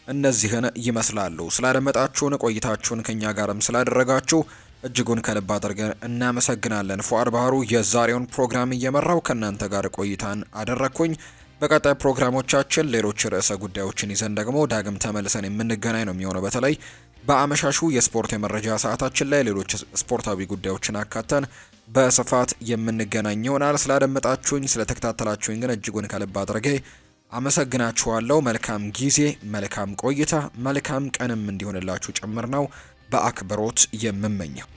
እነዚህን ይመስላሉ። ስላደመጣችሁን ቆይታችሁን ከኛ ጋርም ስላደረጋችሁ እጅጉን ከልብ አድርገን እናመሰግናለን። ፉአድ ባህሩ የዛሬውን ፕሮግራም እየመራው ከእናንተ ጋር ቆይታን አደረኩኝ። በቀጣይ ፕሮግራሞቻችን ሌሎች ርዕሰ ጉዳዮችን ይዘን ደግሞ ዳግም ተመልሰን የምንገናኝ ነው የሚሆነው። በተለይ በአመሻሹ የስፖርት የመረጃ ሰዓታችን ላይ ሌሎች ስፖርታዊ ጉዳዮችን አካተን በስፋት የምንገናኝ ይሆናል። ስላደመጣችሁኝ ስለተከታተላችሁኝ ግን እጅጉን ከልብ አድርጌ አመሰግናችኋለሁ። መልካም ጊዜ፣ መልካም ቆይታ፣ መልካም ቀንም እንዲሆንላችሁ ጭምር ነው በአክብሮት የምመኘው።